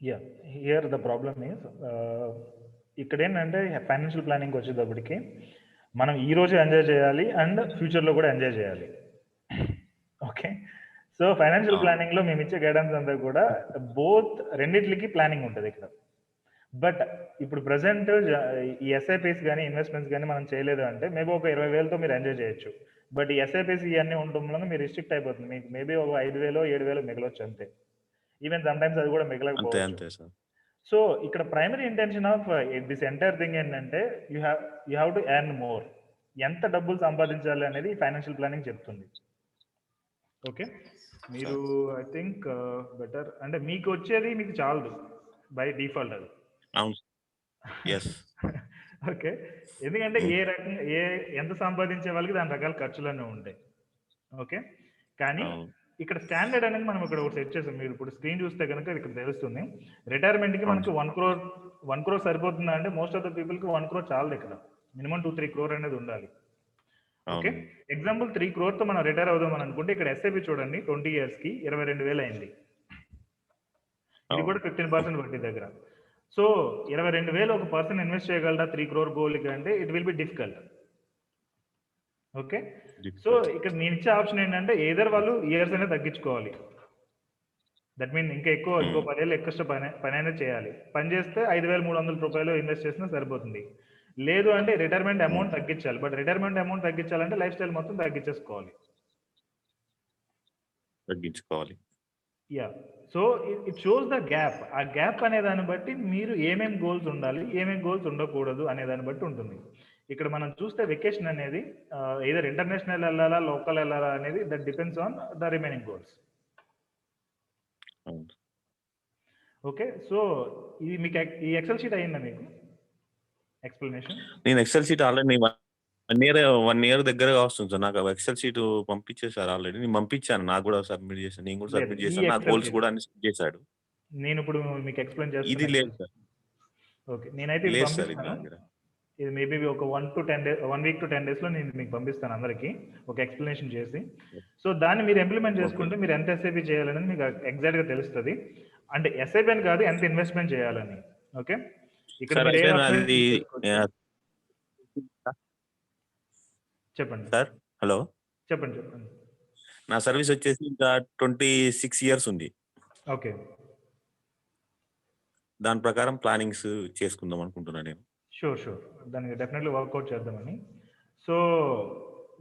Yeah, here the problem is ఇక్కడ ఏంటంటే ఫైనాన్షియల్ ప్లానింగ్ వచ్చేటప్పటికి మనం ఈ రోజు ఎంజాయ్ చేయాలి అండ్ ఫ్యూచర్లో కూడా ఎంజాయ్ చేయాలి. ఓకే, సో ఫైనాన్షియల్ ప్లానింగ్ లో మేము ఇచ్చే గైడెన్స్ అంతా కూడా బోత్ రెండిట్లకి ప్లానింగ్ ఉంటుంది ఇక్కడ. బట్ ఇప్పుడు ప్రజెంట్ ఈ ఎస్ఐపిస్ కానీ ఇన్వెస్ట్మెంట్స్ కానీ మనం చేయలేదు అంటే మేబీ ఒక 20,000తో మీరు ఎంజాయ్ చేయొచ్చు. బట్ ఈ ఎస్ఐపిస్ ఇవన్నీ ఉండడం వల్ల మీరు రిస్ట్రిక్ట్ అయిపోతుంది. మీకు మేబీ ఒక 5,000 7,000 మిగలొచ్చు అంతే. ఈవెన్ సమ్ టైమ్స్ అది కూడా మిగలకపోవచ్చు. సో ఇక్కడ primary intention of this entire thing ఏంటంటే you have to earn more. ఎంత డబ్బులు సంపాదించాలి అనేది ఫైనాన్షియల్ ప్లానింగ్ చెప్తుంది. ఓకే, మీరు ఐ థింక్ బెటర్ అంటే మీకు వచ్చేది మీకు చాలదు బై డిఫాల్ట్ అది. ఓకే, ఎందుకంటే ఎంత సంపాదించే వాళ్ళకి దాని రకాల ఖర్చులన్నీ ఉంటాయి. ఓకే, కానీ ఇక్కడ స్టాండర్డ్ అనేది మనం ఇక్కడ ఒకటి సెట్ చేసాం. మీరు ఇప్పుడు స్క్రీన్ చూస్తే కనుక ఇక్కడ తెలుస్తుంది. రిటైర్మెంట్కి మనకి 1 crore సరిపోతుందా అంటే మోస్ట్ ఆఫ్ ద పీపుల్కి 1 crore చాలదు. ఇక్కడ మినిమం 2-3 crore అనేది ఉండాలి. ఓకే, ఎగ్జాంపుల్ 3 crore మనం రిటైర్ అవుదాం అని అనుకుంటే ఇక్కడ ఎస్ఐపి చూడండి 20 years కి 22,000 అయింది. ఇది కూడా 15% వడ్డీ దగ్గర. సో 22,000 ఒక పర్సన్ ఇన్వెస్ట్ చేయగలరా 3 crore గోల్కి అంటే it will be difficult. Okay, so ఇక్కడ నేను ఇచ్చే ఆప్షన్ ఏంటంటే ఏదర్ వాళ్ళు ఇయర్స్ అనేది తగ్గించుకోవాలి. దట్ మీన్ ఇంకా ఇంకో 10 ఏళ్ళు ఎక్కువ పని అనేది చేయాలి. పని చేస్తే 5,300 రూపాయలు ఇన్వెస్ట్ చేసినా సరిపోతుంది. లేదు అంటే రిటైర్మెంట్ అమౌంట్ తగ్గించాలి. బట్ రిటైర్మెంట్ అమౌంట్ తగ్గించాలంటే లైఫ్ స్టైల్ మొత్తం తగ్గించుకోవాలి. Yeah, so it shows the gap. ఆ గ్యాప్ అనే దాన్ని బట్టి మీరు ఏమేమి గోల్స్ ఉండాలి, ఏమేమి గోల్స్ ఉండకూడదు అనే దాన్ని బట్టి ఉంటుంది. ఇక్కడ మనం చూస్తే వెకేషన్ అనేది ఏదర్ ఇంటర్నేషనల్ వెళ్ళాలా లోకల్ వెళ్ళాలా అనేది that depends on the remaining goals. Okay, so ఇది మీకు ఈ ఎక్సెల్ షీట్ అయ్యిందా మీకు ఎక్స్ప్లెనేషన్? నేను ఎక్సెల్ షీట్ ఆల్రెడీ 1 year దగ్గరగా వస్తుంది సార్. నాకు ఎక్సెల్ షీట్ పంపించేసారు ఆల్రెడీ. నేను పంపించాను, నాకు కూడా సబ్మిట్ చేశాను. నేను కూడా సబ్మిట్ చేశాను. నా గోల్స్ కూడా అన్ని సెట్ చేశాడు. నేను ఇప్పుడు మీకు ఎక్స్ప్లెయిన్ చేస్తాను. ఇది లేదు సార్. ఓకే, నేనైతే ఇది మేబీ ఒక 1 week to 10 days లో నేను మీకు పంపిస్తాను అందరికి ఒక ఎక్స్ప్లెనేషన్ చేసి. సో దాన్ని మీరు ఇంప్లిమెంట్ చేసుకుంటే మీరు ఎంత ఎస్ఐపి చేయాలని మీకు ఎగ్జాక్ట్ గా తెలుస్తుంది. అంటే ఎస్ఐపి అని కాదు, ఎంత ఇన్వెస్ట్మెంట్ చేయాలని. ఓకే, ఇక్కడ చెప్పండి సార్. హలో, చెప్పండి. నా సర్వీస్ వచ్చేసి ఇంకా 26 years ఉంది. ఓకే, దాని ప్రకారం ప్లానింగ్స్ చేసుకుందాం అనుకుంటున్నాను నేను. షూర్ దానికి డెఫినెట్లీ వర్కౌట్ చేద్దామని. So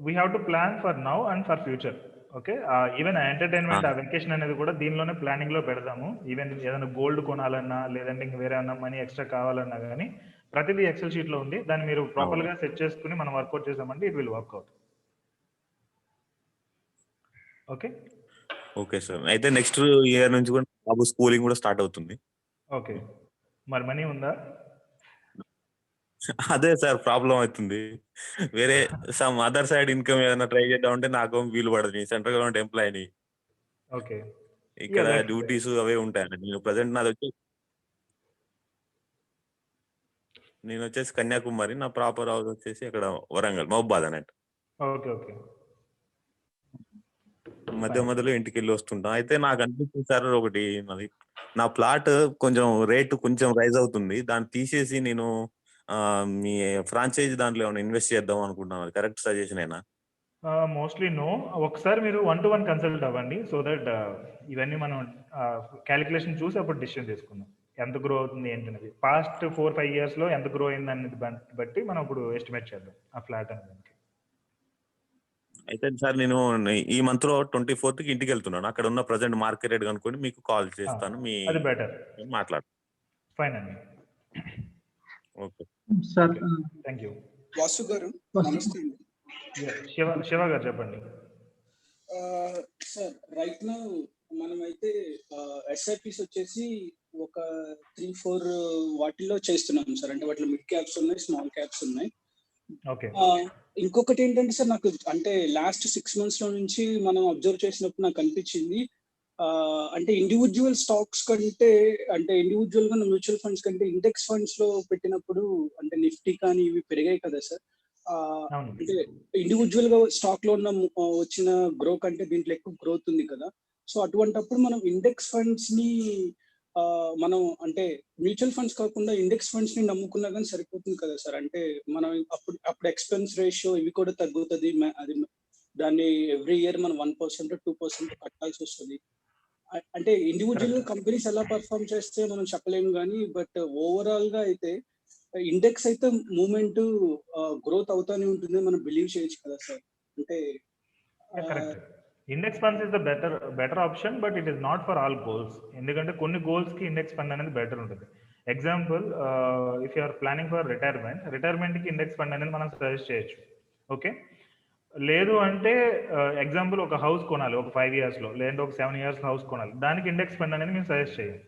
we have to plan for now and for future. Okay, even entertainment ఆ వెకేషన్ అనేది కూడా దీనిలోనే ప్లానింగ్ లో పెడదాము. ఈవెన్ ఏదైనా గోల్డ్ కొనాలన్నా లేదంటే ఇంక వేరే అన్నా మనీ ఎక్స్ట్రా కావాలన్నా కానీ ప్రతిదీ ఎక్సెల్ షీట్ లో ఉంది. దాన్ని మీరు ప్రాపర్ గా సెట్ చేసుకుని మనం వర్కౌట్ చేసామంటే it will work out. Okay sir. అయితే నెక్స్ట్ ఇయర్ నుంచి కూడా బాబు స్కూలింగ్ కూడా స్టార్ట్ అవుతుంది. ఓకే, మరి మనీ ఉందా? అదే సార్ ప్రాబ్లం అవుతుంది. వేరే సమ్ అదర్ సైడ్ ఇన్కమ్ ఏదైనా ట్రై చేద్దాం అంటే నాకు వీలు పడదు. సెంట్రల్ గవర్నమెంట్ ఎంప్లాయీని. ఓకే, ఇక్కడ డ్యూటీస్ అవే ఉంటాయండి. నేను ప్రజెంట్ నేను వచ్చేసి కన్యాకుమారి, నా ప్రాపర్ హౌస్ వచ్చేసి అక్కడ వరంగల్ మహబాద్ అన్నట్టు. ఓకే, మధ్యలో ఇంటికి వెళ్ళి వస్తుంటాం. అయితే నాకు అనిపిస్తుంది సార్ ఒకటి, నా ప్లాట్ కొంచెం రేటు కొంచెం రైజ్ అవుతుంది. దాన్ని తీసేసి నేను మీ ఫ్రాంచైజీ దాంట్లో ఏమైనా ఇన్వెస్ట్ చేద్దాం అనుకుంటున్నాను. కరెక్ట్ సజెషన్ అయినా? Mostly no. ఒకసారి మీరు 1-to-1 కన్సల్ట్ అవ్వండి, సో దట్ ఇవన్నీ మనం క్యాలిక్యులేషన్ చూసి అప్పుడు డిసిషన్ తీసుకుందాం ఎంత గ్రో అవుతుంది ఏంటనేది. పాస్ట్ 4-5 ఇయర్స్లో ఎంత గ్రో అయింది అనేది బట్టి మనం ఇప్పుడు ఎస్టిమేట్ చేద్దాం ఆ ఫ్లాట్ అనేది. అయితే సార్ నేను ఈ మంత్ లో 24th కి ఇంటికి వెళ్తున్నాను. అక్కడ ఉన్న ప్రజెంట్ మార్కెట్ రేట్ కనుక్కొని మీకు కాల్ చేస్తాను. మీ అది బెటర్. మాట్లాడు. ఫైన్ అండి. Okay sir. Thank you. Vasu గారు నమస్తే అండి. శివ గారు చెప్పండి. సార్ రైట్ నౌ మనమైతే ఎస్ఐపిస్ వచ్చేసి ఒక 3-4 వాటిల్లో చేస్తున్నాం సార్. అంటే వాటిలో మిడ్ క్యాప్స్ ఉన్నాయి, స్మాల్ క్యాప్స్ ఉన్నాయి. ఓకే. ఇంకొకటి ఏంటంటే సార్, నాకు అంటే లాస్ట్ 6 months లో నుంచి మనం అబ్జర్వ్ చేసినప్పుడు నాకు అనిపించింది, అంటే ఇండివిజువల్ స్టాక్స్ కంటే, అంటే ఇండివిజువల్ గా మ్యూచువల్ ఫండ్స్ కంటే ఇండెక్స్ ఫండ్స్ లో పెట్టినప్పుడు అంటే నిఫ్టీ కానీ ఇవి పెరిగాయి కదా సార్. అంటే ఇండివిజువల్ గా స్టాక్ లో ఉన్న వచ్చిన గ్రో కంటే దీంట్లో ఎక్కువ గ్రోత్ ఉంది కదా. సో అటువంటప్పుడు మనం ఇండెక్స్ ఫండ్స్ ని మనం అంటే మ్యూచువల్ ఫండ్స్ కాకుండా ఇండెక్స్ ఫండ్స్ ని నమ్ముకున్నా కానీ సరిపోతుంది కదా సార్. అంటే మనం అప్పుడు ఎక్స్పెన్స్ రేషియో ఇవి కూడా తగ్గుతుంది. అది దాన్ని ఎవ్రీ ఇయర్ మనం 1% 2% కట్టాల్సి వస్తుంది. అంటే ఇండివిజువల్ కంపెనీస్ ఎలా పర్ఫామ్ చేస్తే మనం చెప్పలేము కానీ, బట్ ఓవరాల్ గా అయితే ఇండెక్స్ అయితే మూమెంట్ గ్రోత్ అవుతానే ఉంటుంది మనం బిలీవ్ చేయొచ్చు కదా సార్. అంటే correct. Index funds is the better option, but it is not for all goals. ఎందుకంటే కొన్ని గోల్స్ కి ఇండెక్స్ ఫండ్ అనేది బెటర్ ఉంటుంది. Example, if you are planning for retirement కి ఇండెక్స్ ఫండ్ అనేది మనం సజెస్ట్ చేయొచ్చు. ఓకే. లేదు అంటే ఎగ్జాంపుల్ ఒక హౌస్ కొనాలి ఒక 5 years లో, లేదంటే ఒక 7 years హౌస్ కొనాలి, దానికి ఇండెక్స్ ఫండ్ అనేది మేము సజెస్ట్ చేయాలి.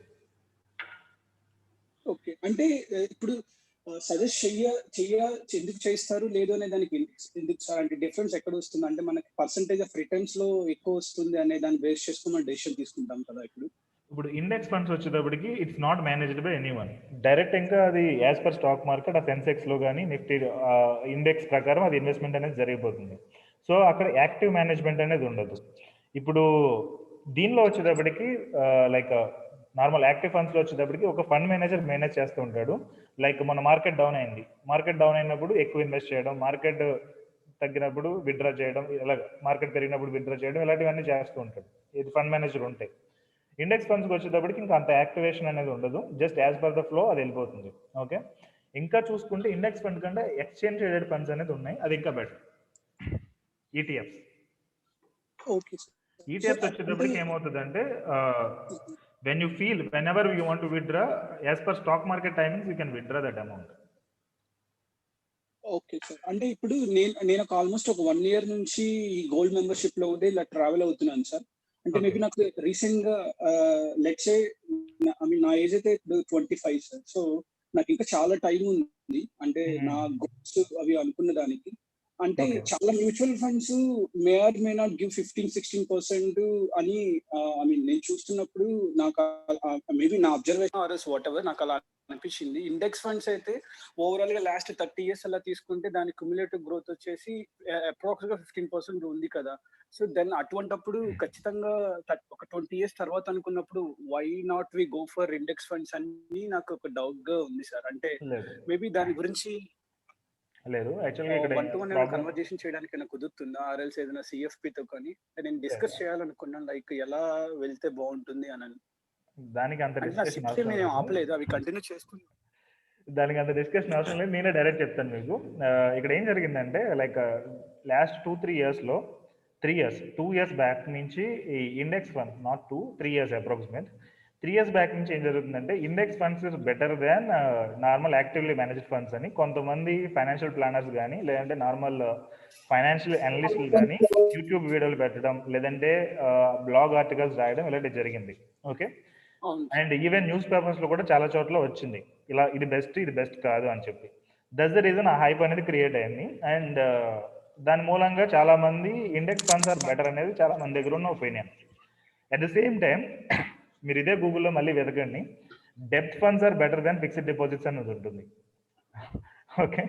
ఓకే. అంటే ఇప్పుడు సజెస్ట్ ఎందుకు చేస్తారు లేదు అనే దానికి ఎందుకు సార్, అంటే డిఫరెన్స్ ఎక్కడ వస్తుంది? అంటే మనకి పర్సెంటేజ్ ఆఫ్ రిటర్న్స్ లో ఎక్కువ వస్తుంది అనే దాన్ని బేస్ చేసుకుని మనం డెసిషన్ తీసుకుంటాం కదా. ఇప్పుడు ఇండెక్స్ ఫండ్స్ వచ్చేటప్పటికి it's not managed by any one. Direct ఇంకా అది యాజ్ పర్ స్టాక్ మార్కెట్ ఆ సెన్సెక్స్ లో కానీ నిఫ్టీ ఇండెక్స్ ప్రకారం అది ఇన్వెస్ట్మెంట్ అనేది జరిగిపోతుంది. సో అక్కడ యాక్టివ్ మేనేజ్మెంట్ అనేది ఉండదు. ఇప్పుడు దీనిలో వచ్చేటప్పటికి లైక్ నార్మల్ యాక్టివ్ ఫండ్స్ లో వచ్చేటప్పటికి ఒక ఫండ్ మేనేజర్ మేనేజ్ చేస్తూ ఉంటాడు. లైక్ మన మార్కెట్ డౌన్ అయింది, మార్కెట్ డౌన్ అయినప్పుడు ఎక్కువ ఇన్వెస్ట్ చేయడం, మార్కెట్ తగ్గినప్పుడు విత్డ్రా చేయడం, ఇలా మార్కెట్ పెరిగినప్పుడు విత్డ్రా చేయడం, ఇలాంటివన్నీ చేస్తూ ఉంటాడు. ఇది ఫండ్ మేనేజర్ ఉంటాయి. ఇండెక్స్ ఫండ్స్కి వచ్చేటప్పటికి ఇంకా అంత యాక్టివేషన్ అనేది ఉండదు, just as per the flow అది వెళ్ళిపోతుంది. ఓకే. ఇంకా చూసుకుంటే ఇండెక్స్ ఫండ్ కంటే ఎక్స్చేంజ్ ట్రేడెడ్ ఫండ్స్ అనేది ఉన్నాయి, అది ఇంకా బెటర్. ఈటీఎఫ్స్. ఓకే. ఈటీఎఫ్స్ వచ్చేటప్పటికి ఏమవుతుందంటే whenever you want to withdraw as per stock market timings, you can withdraw that amount. Okay sir. అంటే ఇప్పుడు నేను ఆల్మోస్ట్ ఒక 1 year నుంచి గోల్డ్ మెంబర్షిప్ లో ఉండి ఇలా ట్రావెల్ అవుతున్నాను సార్. అంటే మేబీ నాకు రీసెంట్ గా లెట్స్ సే నా ఏజ్ అయితే 25 సార్. సో నాకు ఇంకా చాలా టైం ఉంది అంటే నా గోల్స్ అవి అనుకున్న దానికి. అంటే చాలా mutual funds may or may not give 15-16% అని ఐ మీన్ నేను చూస్తున్నప్పుడు నాకు మేబీ నా అబ్జర్వేషన్ ఆర్ వాట్ ఎవర్ నాకు అలా అనిపించింది. ఇండెక్స్ ఫండ్స్ అయితే ఓవరాల్ గా లాస్ట్ 30 years అలా తీసుకుంటే దాని క్యుములేటివ్ గ్రోత్ వచ్చేసి అప్రాక్స్ గా 15% ఉంది కదా. సో దెన్ అటువంటప్పుడు ఖచ్చితంగా ఒక 20 years తర్వాత అనుకున్నప్పుడు why not we go for index funds అని నాకు ఒక డౌట్ గా ఉంది సార్. అంటే మేబీ దాని గురించి లేదు, యాక్చువల్గా ఇక్కడ కన్వర్జేషన్ చేయడానికి ఏమైనా కుదురుతుందా, ఆర్ఎల్స్ ఏదైనా సిఎఫ్పి తో కానీ నేను డిస్కస్ చేయాలనుకున్నాను, లైక్ ఎలా వెళ్తే బాగుంటుంది అని. దానికి అంత డిస్కషన్ ఆపలేదు, అవి కంటిన్యూ చేస్తుంది. దానికి అంత డిస్కషన్ అవసరం లేదు, నేనే డైరెక్ట్ చెప్తాను మీకు. ఇక్కడ ఏం జరిగిందంటే లైక్ లాస్ట్ 2-3 yearsలో 2 years బ్యాక్ నుంచి ఈ index fund, not 2-3 years approximate 3 years back నుంచి ఏం జరుగుతుందంటే index funds is better than normal actively managed funds అని కొంతమంది ఫైనాన్షియల్ ప్లానర్స్ కానీ, లేదంటే నార్మల్ ఫైనాన్షియల్ అనలిస్టులు కానీ యూట్యూబ్ వీడియోలు పెట్టడం, లేదంటే బ్లాగ్ ఆర్టికల్స్ రాయడం ఇలాంటివి జరిగింది. Okay. And even news papers లో కూడా చాలా చోట్ల వచ్చింది ఇలా ఇది బెస్ట్ కాదు అని చెప్పి. దట్స్ ద రీజన్ ఆ హైప్ అనేది క్రియేట్ అయింది. అండ్ దాని మూలంగా చాలా మంది ఇండెక్స్ ఫండ్స్ ఆర్ బెటర్ అనేది చాలా మంది దగ్గర ఉన్న opinion. At the same time మీరు ఇదే గూగుల్లో మళ్ళీ వెతకండి, డెబ్ట్ funds are better than fixed deposits అనేది ఉంటుంది. ఓకే.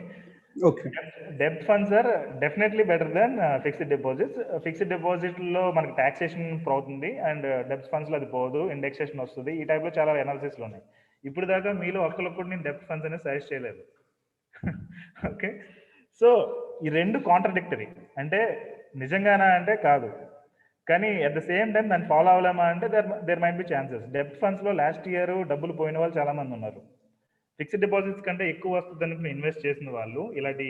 డెబ్ట్ funds are definitely better than fixed deposits. Fixed deposit లో మనకి టాక్సేషన్ పోతుంది, అండ్ డెబ్ట్ ఫండ్స్ లో అది పోదు, ఇండెక్సేషన్ వస్తుంది. ఈ టైప్ లో చాలా అనాలిసిస్లు ఉన్నాయి. ఇప్పుడు దాకా మీలో ఒక్కరికి కూడా నేను డెబ్ట్ ఫండ్స్ అనేది సజెస్ట్ చేయలేదు. ఓకే. సో ఈ రెండు కాంట్రడిక్టరీ, అంటే నిజంగానా అంటే కాదు, కానీ అట్ ద సేమ్ టైం దాన్ని ఫాలో అవ్వలేమా అంటే దేర్ మైట్ బి ఛాన్సెస్. డెబ్ట్ ఫండ్స్లో లాస్ట్ ఇయర్ డబ్బులు పోయిన వాళ్ళు చాలా మంది ఉన్నారు. ఫిక్స్డ్ డిపాజిట్స్ కంటే ఎక్కువ వస్తుందని ఇన్వెస్ట్ చేసిన వాళ్ళు ఇలాంటి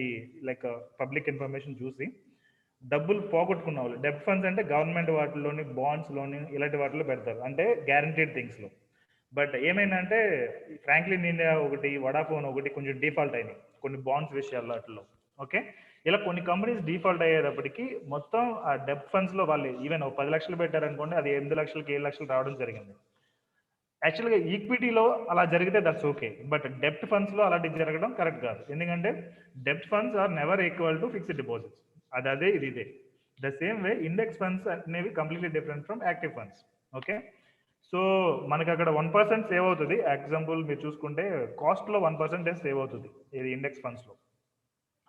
లైక్ పబ్లిక్ ఇన్ఫర్మేషన్ చూసి డబ్బులు పోగొట్టుకున్న వాళ్ళు, డెబ్ట్ ఫండ్స్ అంటే గవర్నమెంట్ వాటిలోని బాండ్స్లోని ఇలాంటి వాటిలో పెడతారు, అంటే గ్యారంటీడ్ థింగ్స్లో. బట్ ఏమైందంటే ఫ్రాంక్లిన్ ఇండియా ఒకటి, వడాఫోన్ ఒకటి కొంచెం డిఫాల్ట్ అయినాయి కొన్ని బాండ్స్ విషయాల్లో అట్లా. ఓకే, ఇలా కొన్ని కంపెనీస్ డిఫాల్ట్ అయ్యేటప్పటికి మొత్తం ఆ డెబ్ట్ ఫండ్స్లో వాళ్ళు ఈవెన్ 10 లక్షలు పెట్టారనుకోండి, అది 8 లక్షలకి 7 లక్షలు రావడం జరిగింది. యాక్చువల్గా ఈక్విటీలో అలా జరిగితే దట్స్ ఓకే, బట్ డెబ్ట్ ఫండ్స్లో అలాంటి జరగడం కరెక్ట్ కాదు. ఎందుకంటే డెబ్ట్ funds are never equal to fixed deposits. అదే ఇది ఇదే. The same way index funds అనేవి completely different from active funds. Okay, so మనకి అక్కడ 1% సేవ్ అవుతుంది. ఎగ్జాంపుల్ మీరు చూసుకుంటే కాస్ట్లో 1% సేవ్ అవుతుంది ఇది ఇండెక్స్ ఫండ్స్లో.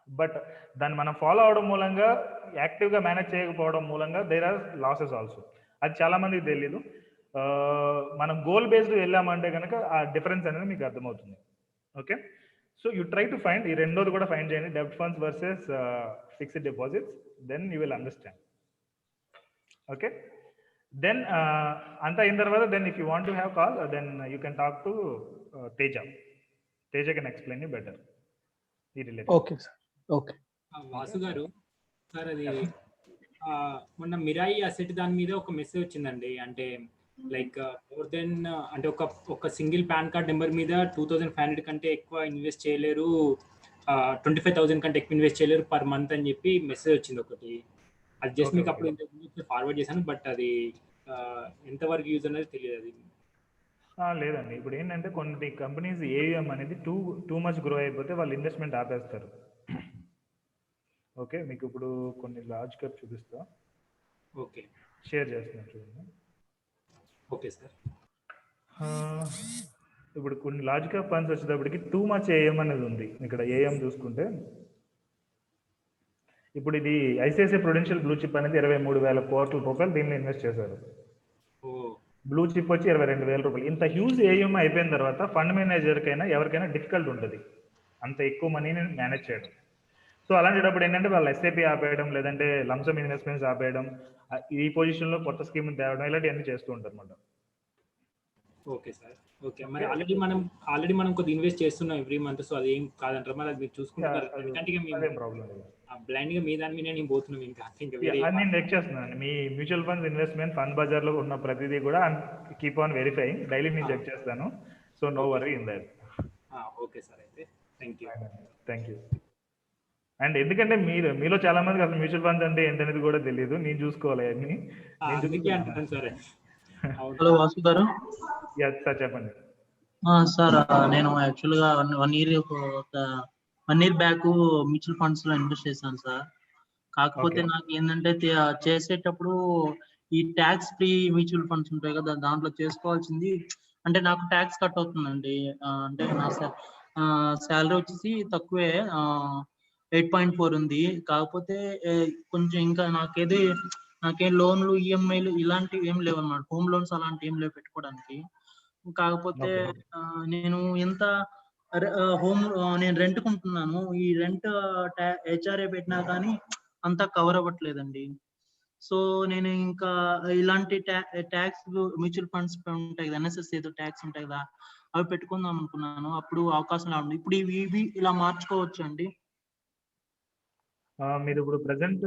బట్ దాన్ని మనం ఫాలో అవడం మూలంగా, యాక్టివ్గా మేనేజ్ చేయకపోవడం మూలంగా దేర్ ఆర్ లాసెస్ ఆల్సో. అది చాలామందికి తెలియదు. మనం గోల్ బేస్డ్ వెళ్ళామంటే కనుక ఆ డిఫరెన్స్ అనేది మీకు అర్థమవుతుంది. Okay, so you try to find, ఈ రెండోది కూడా ఫైండ్ చేయండి, డెబ్ట్ funds versus fixed deposits, then you will understand. Okay, then అంతా అయిన తర్వాత then if you want to have call then you can talk to Teja. Teja can explain you better ఈ related. Okay sir. Okay Vasu గారు, sir అది మొన్న Mirai asset దాని మీద ఒక మెసేజ్ వచ్చిందండి. అంటే లైక్ మోర్ దెన్ అంటే ఒక సింగిల్ పాన్ కార్డ్ నెంబర్ మీద 2500 కంటే ఎక్కువ ఇన్వెస్ట్ చేయలేరు, 25,000 కంటే ఎక్కువ ఇన్వెస్ట్ చేయలేరు పర్ మంత్ అని చెప్పి మెసేజ్ వచ్చింది ఒకటి. అది జస్ట్ మీకు అప్పుడు ఫార్వర్డ్ చేశాను, బట్ అది ఎంతవరకు యూజ్ అనేది తెలియదు. అది లేదండి, ఇప్పుడు ఏంటంటే కొన్ని కంపెనీస్ ఏఎం అనేది టూ మచ్ గ్రో అయిపోతే వాళ్ళు ఇన్వెస్ట్మెంట్ ఆపేస్తారు. ఓకే, మీకు ఇప్పుడు కొన్ని లార్జ్ క్యాప్ చూపిస్తా. ఓకే, షేర్ చేస్తున్నాను చూడండి. Okay sir. ఇప్పుడు కొన్ని లార్జ్ క్యాప్ ఫండ్స్ వచ్చేటప్పటికి టూ మచ్ ఏఎం అనేది ఉంది. ఇక్కడ ఏఎం చూసుకుంటే ఇప్పుడు ఇది ఐసిఐసిఐ ప్రుడెన్షియల్ బ్లూ చిప్ అనేది 23,000 కోట్ల రూపాయలు దీనిలో ఇన్వెస్ట్ చేశారు. బ్లూ చిప్ వచ్చి 22,000 రూపాయలు. ఇంత హ్యూజ్ ఏఎం అయిపోయిన తర్వాత ఫండ్ మేనేజర్కైనా ఎవరికైనా డిఫికల్ట్ ఉంటుంది అంత ఎక్కువ మనీని మేనేజ్ చేయడం. సో అలాంటప్పుడు ఏంటంటే వాళ్ళు ఎస్ఐపి ఆపేయడం, లేదంటే లంసమ్ ఇన్వెస్ట్మెంట్స్ ఆపేయడం, ఈ పొజిషన్లో కొత్త స్కీమ్ తేవడం, ఇలాంటివన్నీ చేస్తూ ఉంటారు అన్నమాట. Okay sir. ఓకే, మరి ఆల్రెడీ మనం కొద్దిగా ఇన్వెస్ట్ చేస్తున్నాం ఎవ్రీ మంత్, సో అది ఏం కాదంటారు, మరి అది మీరు చూసుకుంటున్నారు. బ్లైండ్ గా మీ దాని మీద నేను పోతున్నాం. ఇంకా నేను చెక్ చేస్తున్నాను మీ mutual funds investment fund bazaar లో ఉన్న ప్రతిదీ కూడా కీప్ ఆన్ వెరిఫైయింగ్. డైలీ నేను చెక్ చేస్తాను. So no worry in that. Okay sir, అయితే థ్యాంక్ యూ. అండ్ ఎందుకంటే మీలో చాలా మందికి అసలు మ్యూచువల్ ఫండ్స్ అంటే ఏంటనేది కూడా తెలియదు. నేను చూసుకోవాలి అన్ని. హలో వాసు గారు. సార్ చెప్పండి. సార్ నేను యాక్చువల్గా 1 ఇయర్ బ్యాక్ మ్యూచువల్ ఫండ్స్ లో ఇన్వెస్ట్ చేశాను సార్. కాకపోతే నాకు ఏంటంటే చేసేటప్పుడు ఈ ట్యాక్స్ ఫ్రీ మ్యూచువల్ ఫండ్స్ ఉంటాయి కదా, దాంట్లో చేసుకోవాల్సింది అంటే నాకు ట్యాక్స్ కట్ అవుతుందండి. అంటే నా శాలరీ వచ్చేసి తక్కువే, 8.4 ఉంది. కాకపోతే కొంచెం ఇంకా నాకేం లోన్లు ఈఎంఐలు ఇలాంటివి ఏం లేవు అన్నమాట. హోమ్ లోన్స్ అలాంటివి ఏం లేవు పెట్టుకోవడానికి. కాకపోతే నేను నేను రెంట్ కొంటున్నాను. ఈ రెంట్ హెచ్ఆర్ఏ పెట్టినా కానీ అంతా కవర్ అవ్వట్లేదండి. సో నేను ఇంకా ఇలాంటి ట్యాక్స్ మ్యూచువల్ ఫండ్స్ ఉంటాయి కదా, ఎన్ఎస్ఎస్ ఏదో ట్యాక్స్ ఉంటాయి కదా, అవి పెట్టుకుందాం అనుకున్నాను. అప్పుడు అవకాశం ఉంది. ఇప్పుడు ఇవి ఇలా మార్చుకోవచ్చు అండి? మీరు ఇప్పుడు ప్రెసెంట్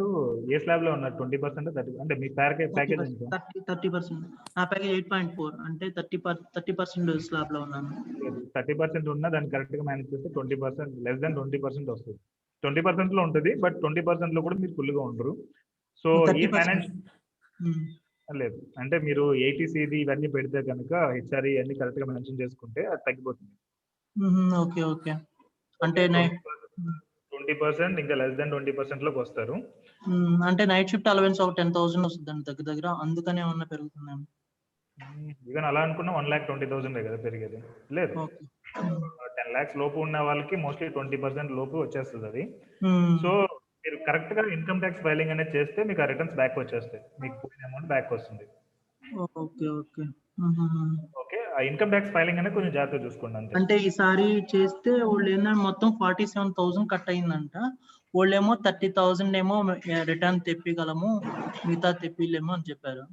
ఏ స్లాబ్ లో ఉన్నారు? 20% 30%? అంటే మీ ప్యాకేజ్ 30%. నా ప్యాకేజ్ 8.4 అంటే 30% స్లాబ్ లో ఉన్నాను. 30% ఉన్నా దాన్ని కరెక్ట్ గా మేనేజ్ చేస్తే 20%, లెస్ దాన్ 20% వస్తుంది. 20% లో ఉంటుంది, బట్ 20% లో కూడా మీరు ఫుల్ గా ఉండరు. సో ఈ మేనేజ్ లేదు అంటే మీరు ఏటీసీది ఇవన్నీ పెడితే కనుక హెచ్ఆర్ఈ అన్ని కరెక్ట్ గా మెన్షన్ చేసుకుంటే అది తగ్గిపోతుంది. ఓకే ఓకే, అంటే 20% ఇంకా లెస్ దాన్ 20% లోకి వస్తారు. అంటే నైట్ షిఫ్ట్ అలవెన్స్ ఒక 10,000 వస్తుంది దగ్గర, అందుకనే ఏమన్నా పెరుగుతుందేమో. ఈవెన్ అలా అనుకున్నా 1,20,000 కదా పెరిగేది. లేదు, 10 lakhs లోపు ఉన్న వాళ్ళకి మోస్ట్లీ 20% లోపు వచ్చేస్తుంది అది. సో మీరు కరెక్ట్ గా ఇన్కమ్ ట్యాక్స్ ఫైలింగ్ అనేది చేస్తే మీకు ఆ రిటర్న్స్ బ్యాక్ వచ్చేస్తాయి, మీకు పోయిన అమౌంట్ బ్యాక్ వస్తుంది. ఓకే ఓకే ఓకే, ఆ ఇన్కమ్ ట్యాక్స్ ఫైలింగ్ అనేది కొంచెం జాగ్రత్తగా చూసుకోండి అంతే. అంటే ఈసారి చేస్తే వాళ్ళు ఏంటంటే మొత్తం 47,000 కట్ అయిందంట. వాళ్ళేమో 30,000 ఏమో రిటర్న్ తెప్పిగలము, మిగతా తెప్పిలేమో అని చెప్పారు.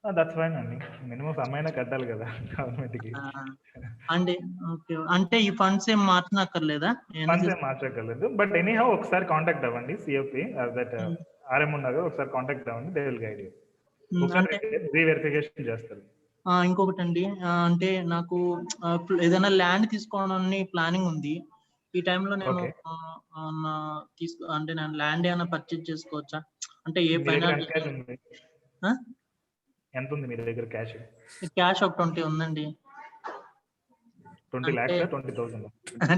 దట్స్ ఫైన్ అండి. మినిమం సమ్ అయినా కట్టాలి కదా గవర్నమెంట్కి. అండి ఓకే. అంటే ఈ ఫండ్స్ ఏం మార్చనక్కర్లేదా? ఫండ్స్ ఏం మార్చక్కర్లేదు. బట్ ఎనీ హౌ ఒకసారి కాంటాక్ట్ అవ్వండి సిఎఫ్పి దట్ ఆర్ఎం ఉన్నారు, ఒకసారి కాంటాక్ట్ అవ్వండి, దే విల్ గైడ్ యూ. ఒకసారి రీవెరిఫికేషన్ చేస్తారు. ఇంకొకటండి, అంటే నాకు ఏదైనా ల్యాండ్ తీసుకోవాలని ప్లానింగ్ ఉంది. ఈ టైంలో నేను అంటే నేను ల్యాండ్ ఏమైనా పర్చేజ్ చేసుకోవచ్చా? అంటే ఏ ఫైనాన్స్ ఎంత ఉంది మీ దగ్గర క్యాష్? క్యాష్ ఒక 20 ఉందండి. 20 lakhs 20,000?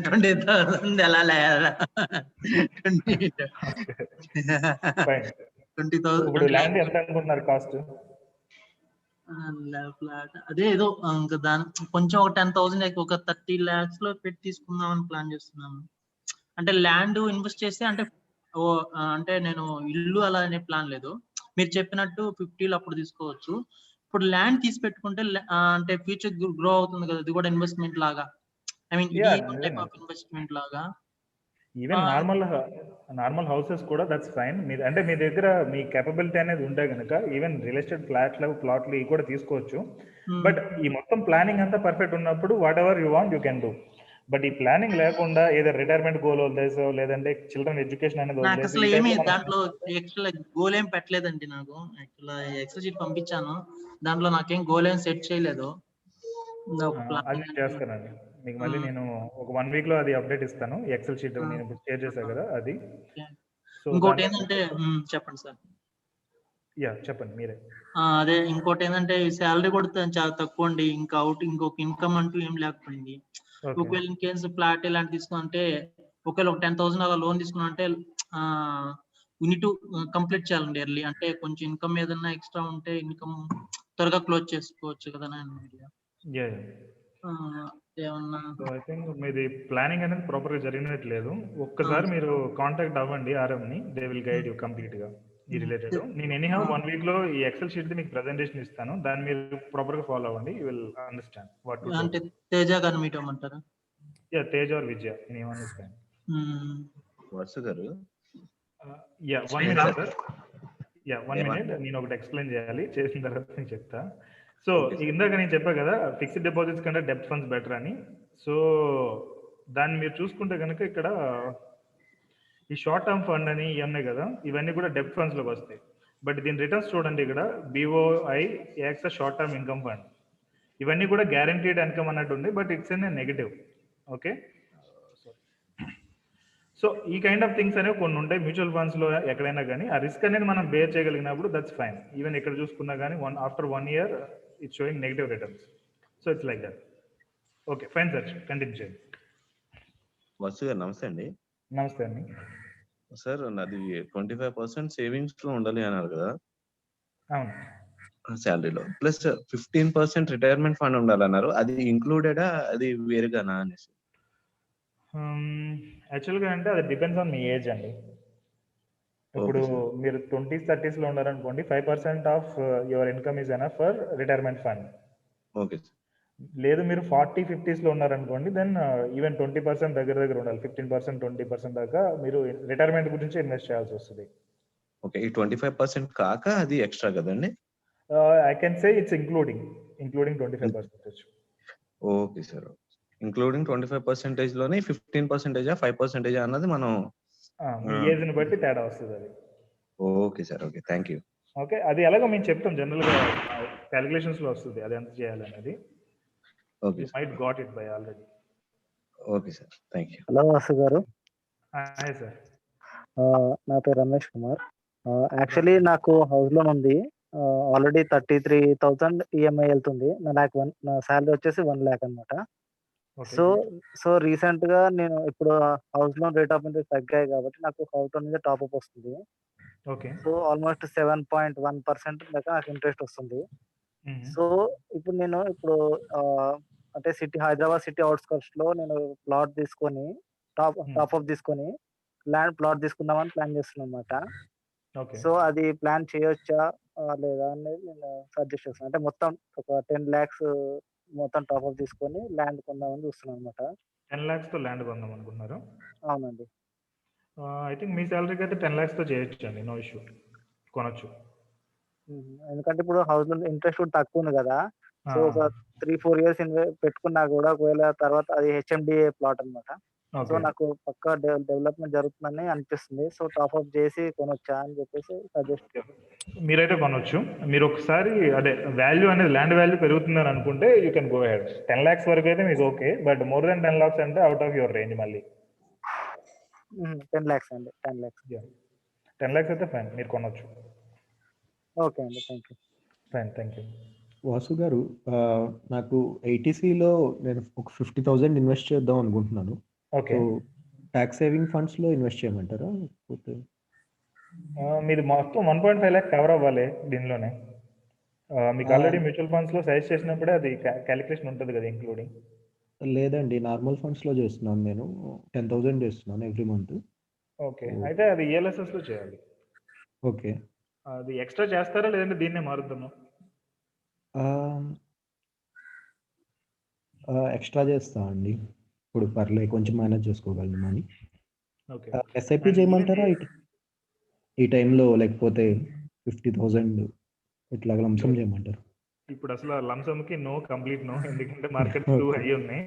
20,000 ఎలా లేదా? 20,000. ఇప్పుడు ల్యాండ్ ఎంత అనుకుంటున్నారు కాస్ట్? ఫ్లాట్ అదే ఏదో ఇంకా దాని కొంచెం ఒక 10,000 ఒక 30 lakhs లో పెట్టి తీసుకుందామని ప్లాన్ చేస్తున్నాను. అంటే ల్యాండ్ ఇన్వెస్ట్ చేస్తే అంటే నేను ఇల్లు అలా అనే ప్లాన్ లేదు. మీరు చెప్పినట్టు 50లో అప్పుడు తీసుకోవచ్చు. ఇప్పుడు ల్యాండ్ తీసి పెట్టుకుంటే అంటే ఫ్యూచర్ గ్రో అవుతుంది కదా, ఇది కూడా ఇన్వెస్ట్మెంట్ లాగా. I mean type of investment లాగా. ఈవెన్ నార్మల్ హౌసెస్ కూడా దట్స్ ఫైన్. అంటే మీ దగ్గర మీ కేపబిలిటీ అనేది ఉంటే కనుక ఈవెన్ రియల్ ఎస్టేట్ ప్లాట్లు ఇవి కూడా తీసుకోవచ్చు. బట్ ఈ మొత్తం ప్లానింగ్ అంతా పర్ఫెక్ట్ ఉన్నప్పుడు what ever you want you can do. But ఈ ప్లానింగ్ లేకుండా ఏదో రిటైర్మెంట్ గోల్ వదిలేసో లేదంటే చిల్డ్రన్ ఎడ్యుకేషన్ అనేది నాకు అసలు ఏమి దాంట్లో యాక్చువల్ గోల్ ఏం పెట్టలేదండి. నాకు యాక్చువల్ ఎక్సెల్ షీట్ పంపించాను, దాంట్లో నాకేం గోల్ ఏం సెట్ చేయలేదు. అది చేస్తానండి మీకు మళ్ళీ నేను ఒక 1 week లో అది అప్డేట్ ఇస్తాను. ఎక్సెల్ షీట్ నేను షేర్ చేశాను కదా అది. సో ఇంకోటి ఏంటంటే చెప్పండి సార్. చెప్పండి మీరే. అదే ఇంకోటి ఏంటంటే శాలరీ కూడా చాలా తక్కువ అండి. ఇంకొక ఇన్కమ్ అంటూ ఏం లేకపోయింది. ఒకవేళ ఇన్ కేసు ఫ్లాట్ ఇలాంటి తీసుకుంటే ఒకవేళ ఒక 10,000 అలా లోన్ తీసుకున్నా అంటే యూనిట్ కంప్లీట్ చేయాలండి ఎర్లీ. అంటే కొంచెం ఇన్కమ్ ఏదన్నా ఎక్స్ట్రా ఉంటే ఇన్కమ్ త్వరగా క్లోజ్ చేసుకోవచ్చు కదా. ఏమన్నా ఐ థింక్ మీది ప్లానింగ్ అనేది ప్రాపర్ గా జరిగినట్లేదు. ఒక్కసారి మీరు కాంటాక్ట్ అవ్వండి ఆర్ఎం ని, they will guide you complete గా ఈ రిలేటెడ్. నేను ఎనీ హౌ 1 week లో ఈ ఎక్సెల్ షీట్ మీకు ప్రెజెంటేషన్ ఇస్తాను, దాన్ని మీరు ప్రాపర్ గా ఫాలో అవ్వండి. You will understand what to do. అంటే తేజ గారిని మీట్ అవ్వమంటారా? Teja or Vijaya, anyone is fine. Varsha గారు 1 minute సార్. 1 minute నేను ఒకటి ఎక్స్ప్లెయిన్ చేయాలి, చేసిన తర్వాత నేను చెప్తా. సో ఇందాక నేను చెప్పా కదా ఫిక్స్డ్ డిపాజిట్స్ కంటే డెబ్ట్ ఫండ్స్ బెటర్ అని. సో దాన్ని మీరు చూసుకుంటే కనుక ఇక్కడ ఈ షార్ట్ టర్మ్ ఫండ్ అని ఉన్నాయి కదా, ఇవన్నీ కూడా డెబ్ట్ ఫండ్స్ లోకి వస్తాయి. బట్ దీని రిటర్న్స్ చూడండి, ఇక్కడ BOI AXA short term income fund, ఇవన్నీ కూడా గ్యారంటీడ్ ఇన్కమ్ అన్నట్టు ఉంది, but it's in negative. Okay, so ఈ కైండ్ ఆఫ్ థింగ్స్ అనేవి కొన్ని ఉంటాయి మ్యూచువల్ ఫండ్స్ లో. ఎక్కడైనా కానీ ఆ రిస్క్ అనేది మనం బేర్ చేయగలిగినప్పుడు దట్స్ ఫైన్. ఈవెన్ ఇక్కడ చూసుకున్నా కానీ after 1 year it's sowing negative returns. So it's like that. Okay fine sir, continue చేయండి. వసు గారు నమస్తే అండి. నమస్తే అండి. సార్ నాది 25% సేవింగ్స్ లో ఉండాలి అన్నారు కదా. అవును, శాలరీలో ప్లస్ 15% రిటైర్మెంట్ ఫండ్ ఉండాలన్నారు. అది ఇంక్లూడెడా, అది వేరుగానా అనేసి? యాక్చువల్గా అంటే అది డిపెండ్స్ ఆన్ మీ ఏజ్ అండి. ఇప్పుడు మీరు 20s 30s లో ఉన్నారనుకోండి, 5% of your income is enough for retirement fund. Okay. లేదు మీరు 40 50s లో ఉన్నారనుకోండి, దెన్ ఈవెన్ 20% దగ్గర ఉండాలి. 15% 20% దాకా మీరు రిటైర్మెంట్ గురించి ఇన్వెస్ట్ చేయాల్సి వస్తుంది. ఓకే, ఈ 25% కాక అది ఎక్స్ట్రా కదండి? I can say it's including 25%. Okay sir, including 25% లోనే 15% 5% అన్నది మనం మీ ఏజ్ ని బట్టి తేడా వస్తుంది అది. Okay sir, okay, thank you. Okay, అది ఎలాగో మేము చెప్తాం, జనరల్ గా క్యాలిక్యులేషన్స్ లో వస్తుంది అది ఎంత చేయాలనేది. Okay, might got it by already. Okay sir, thank you. Hello Vasu గారు. Hi sir. నా పేరు రమేష్ కుమార్. యాక్చువల్లీ నాకు హౌస్ లోన్ ఉంది. ఆల్రెడీ 33,000 ఈఎంఐ వెళ్తుంది. నా శాలరీ వచ్చేసి 1 lakh అనమాట. సో రీసెంట్ గా నేను ఇప్పుడు house loan rate of interest తగ్గాయి కాబట్టి నాకు హౌస్ లోన్ మీద టాప్అప్ వస్తుంది. సో ఆల్మోస్ట్ 7.1% దాకా నాకు ఇంట్రెస్ట్ వస్తుంది. సో ఇప్పుడు నేను అంటే హైదరాబాద్ సిటీ అవుట్స్కర్ట్స్ లో నేను ప్లాట్ తీసుకొని టాప్అప్ తీసుకొని ప్లాట్ తీసుకుందామని ప్లాన్ చేస్తున్నాను అనమాట. సో అది ప్లాన్ చేయొచ్చా లేదా అనేది నేను సజెస్ట్ చేస్తాను. అంటే మొత్తం ఒక 10 lakhs మొత్తం టాప్అప్ తీసుకొని ల్యాండ్ కొందామని చూస్తున్నాను అనమాట. 10 lakhs తో ల్యాండ్ కొందాం అనుకున్నారు? అవునండి. ఐ థింక్ మీ సాలరీకి అయితే 10 lakhs తో చేయొచ్చు అండి, నో ఇష్యూ, కొనొచ్చు. ఎందుకంటే ఇప్పుడు హౌస్ లో ఇంట్రెస్ట్ కూడా తక్కువ ఉంది కదా. ఆ, సో ఒక 3-4 years పెట్టుకున్నా కూడా ఒకవేళ తర్వాత అది హెచ్ఎండిఏ ప్లాట్ అన్నమాట. So okay. నాకు పక్కా డెవలప్మెంట్ జరుగుతుందని అనిపిస్తుంది. సో టాప్అప్ చేసి కొనొచ్చా అని చెప్పేసి సజెస్ట్. మీరైతే కొనొచ్చు. మీరు ఒకసారి అదే వాల్యూ అనేది ల్యాండ్ వాల్యూ పెరుగుతుందని అనుకుంటే you can go head. 10 lakhs వరకు అయితే మీకు okay, but more than 10 lakhs అంటే అవుట్ ఆఫ్ యువర్ రేంజ్ మళ్ళీ. 10 lakhs అండి, 10 lakhs. 10 lakhs అయితే ఫైన్, మీరు కొనొచ్చు. ఓకే అండి, thank you. Fine, thank you. Vasu గారు, నాకు ఐటీసీలో నేను ఒక 50,000 ఇన్వెస్ట్ చేద్దాం అనుకుంటున్నాను. Okay. So tax saving funds లో ఇన్వెస్ట్ చేయమంటారా? లేకపోతే మీది మొత్తం 1.5 lakh కవర్ అవ్వాలి దీనిలోనే. మీకు ఆల్రెడీ మ్యూచువల్ ఫండ్స్ లో సజెస్ట్ చేసినప్పుడే అది క్యాలిక్యులేషన్ ఉంటుంది కదా ఇంక్లూడింగ్. లేదండి, నార్మల్ ఫండ్స్ లో చేస్తున్నాను. నేను 10,000 చేస్తున్నాను ఎవ్రీ మంత్. ఓకే, అయితే అది ఈఎల్ఎస్ఎస్ లో చేయాలి. ఓకే. అది ఎక్స్ట్రా చేస్తారా లేదంటే దీన్నే మారుద్దామా? ఎక్స్ట్రా చేస్తా అండి, ఇప్పుడు పర్లేదు, కొంచెం మేనేజ్ చేసుకోగలను అని. ఓకే. ఎస్ఐపి చేయమంటారా ఈ టైంలో, లేకపోతే 50,000 ఇట్లా లంసం చేయమంటారు? ఇప్పుడు అసలు లంసమ్కి నో, కంప్లీట్ నో, ఎందుకంటే మార్కెట్ టూ హై ఉన్నాయి.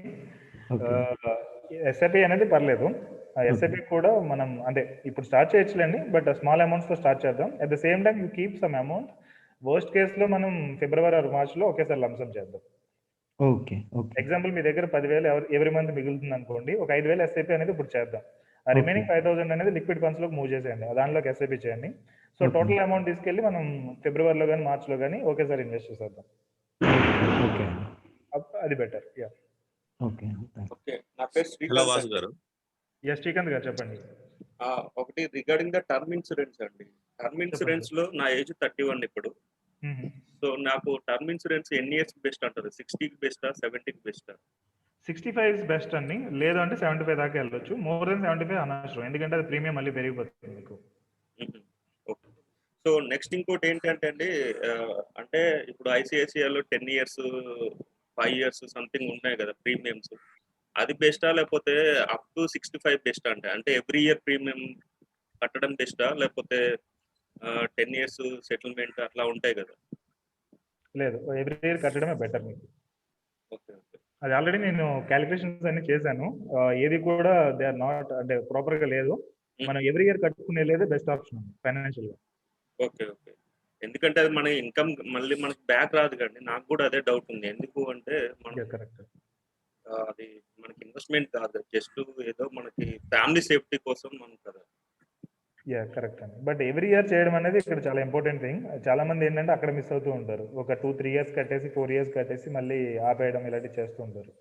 ఎస్ఐపి అనేది పర్లేదు. ఎస్ఐపి కూడా మనం అంటే ఇప్పుడు స్టార్ట్ చేయొచ్చులేండి, బట్ స్మాల్ అమౌంట్స్ తో స్టార్ట్ చేద్దాం. At the same time you keep some amount. Worst కేసులో మనం ఫిబ్రవరి ఆర్ మార్చ్లో ఒకేసారి లంసం చేద్దాం. ఓకే. ఓకే. ఎగ్జాంపుల్ మీ దగ్గర 10,000 ఎవ్రీ మంత్ మిగులుతుంది అనుకోండి, ఒక 5,000 ఎస్ఐపి అనేది ఇప్పుడు చేద్దాం. ఆ రిమైనింగ్ 5,000 అనేది లిక్విడ్ ఫండ్స్ లోకి మూవ్ చేసేయండి, దానిలోకి ఎస్ఐపి చేయండి. సో టోటల్ అమౌంట్ తీసుకెళ్ళి మనం ఫిబ్రవరిలో కానీ మార్చ్లో కానీ ఒకేసారి ఇన్వెస్ట్ చేసేద్దాం. ఓకే, అది బెటర్. యా. ఓకే. ఓకే, నా పేరు హలో శ్రీకాంత్ వాసు అండి. గారు. ఎస్ శ్రీకాంత్ గారు చెప్పండి. ఒకటి రిగార్డింగ్ ద టర్మ్ ఇన్సూరెన్స్ అండి. టర్మ్ ఇన్సూరెన్స్ లో నా ఏజ్ 31 ఇప్పుడు. సో నాకు టర్మ్ ఇన్సూరెన్స్ ఎన్ని ఇయర్స్ బెస్ట్ అంటారు? 60కి బెస్టా, 70కి బెస్టా? 65 ఇస్ బెస్ట్ అండి, లేదు అంటే 75 దాకా వెళ్ళొచ్చు. మోర్ దెన్ 75 అనవసరం, ఎందుకంటే అది ప్రీమియం మళ్ళీ పెరిగిపోతుంది మీకు. ఓకే. సో నెక్స్ట్ ఇంకోటి ఏంటంటే అండి, అంటే ఇప్పుడు ఐసిఐసిఐలో 10 years 5 years సంథింగ్ ఉన్నాయి కదా ప్రీమియమ్స్. అది బెస్టా లేకపోతే అప్ టు 65 బెస్ట్ అంటే ఎవ్రీ ఇయర్ ప్రీమియం కట్టడం బెస్టా లేకపోతే 10 years సెటిల్మెంట్ అట్లా ఉంటాయి కదా? లేదు, ఎవ్రీ ఇయర్ కట్టడమే బెటర్ మీకు. ఓకే. ఓకే. అది ఆల్రెడీ నేను క్యాలిక్యులేషన్స్ అన్ని చేశాను, ఏది కూడా దే ఆర్ నాట్ అంటే ప్రాపర్ గా లేదు. మనం ఎవ్రీ ఇయర్ కట్టుకునే లేదు బెస్ట్ ఆప్షన్ ఫైనాన్షియల్ గా. ఓకే. ఓకే. ఎందుకంటే అది మన ఇన్కమ్ మళ్ళీ మనకి బ్యాక్ రాదు కండి. నాకు కూడా అదే డౌట్ ఉంది. ఎందుకు అంటే మనం కరెక్ట్, అది మనకి ఇన్వెస్ట్మెంట్ కాదు, జస్ట్ ఏదో మనకి ఫ్యామిలీ సేఫ్టీ కోసం మనం కదా. యా కరెక్ట్ అండి, బట్ ఎవ్రీ ఇయర్ చేయడం అనేది ఇక్కడ చాలా ఇంపార్టెంట్ థింగ్. చాలా మంది ఏంటంటే అక్కడ మిస్ అవుతూ ఉంటారు, ఒక 2-3 years కట్టేసి 4 years కట్టేసి మళ్ళీ ఆపేయడం ఇలాంటివి చేస్తూ ఉంటారు.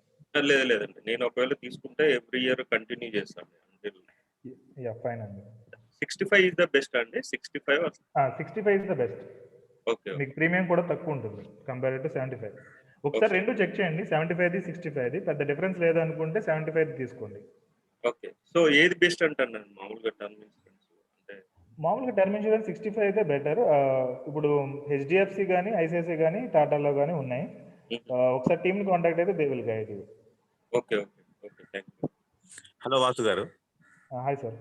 లేదండి, నేను ఒకవేళ తీసుకుంటే ఎవ్రీ ఇయర్ కంటిన్యూ చేస్తాను. యా ఫైన్ అండి. 65 ఇస్ ద బెస్ట్ అండి. 65 ఇస్ ద బెస్ట్. ఓకే. మీకు ప్రీమియం కూడా తక్కువ ఉంటుంది కంపేర్ టు 75. ఒకసారి రెండు చెక్ చేయండి, 75ది 65ది పెద్ద డిఫరెన్స్ లేదనుకుంటే 75 తీసుకోండి. ఓకే. సో ఏది బెస్ట్ అంటాను మామూలుగా టర్మ్ ఇన్సూరెన్స్ అంటే? మామూలుగా టర్మ్ ఇన్సూరెన్స్ 65 అయితే బెటర్. ఇప్పుడు హెచ్డిఎఫ్సి కానీ ఐసిఐసిఐ కానీ టాటాలో కానీ ఉన్నాయి. ఒకసారి టీమ్ కాంటాక్ట్ అయితే they will guide you. Okay. Okay. Okay, thank you. Hello Vasu గారు. Hi sir.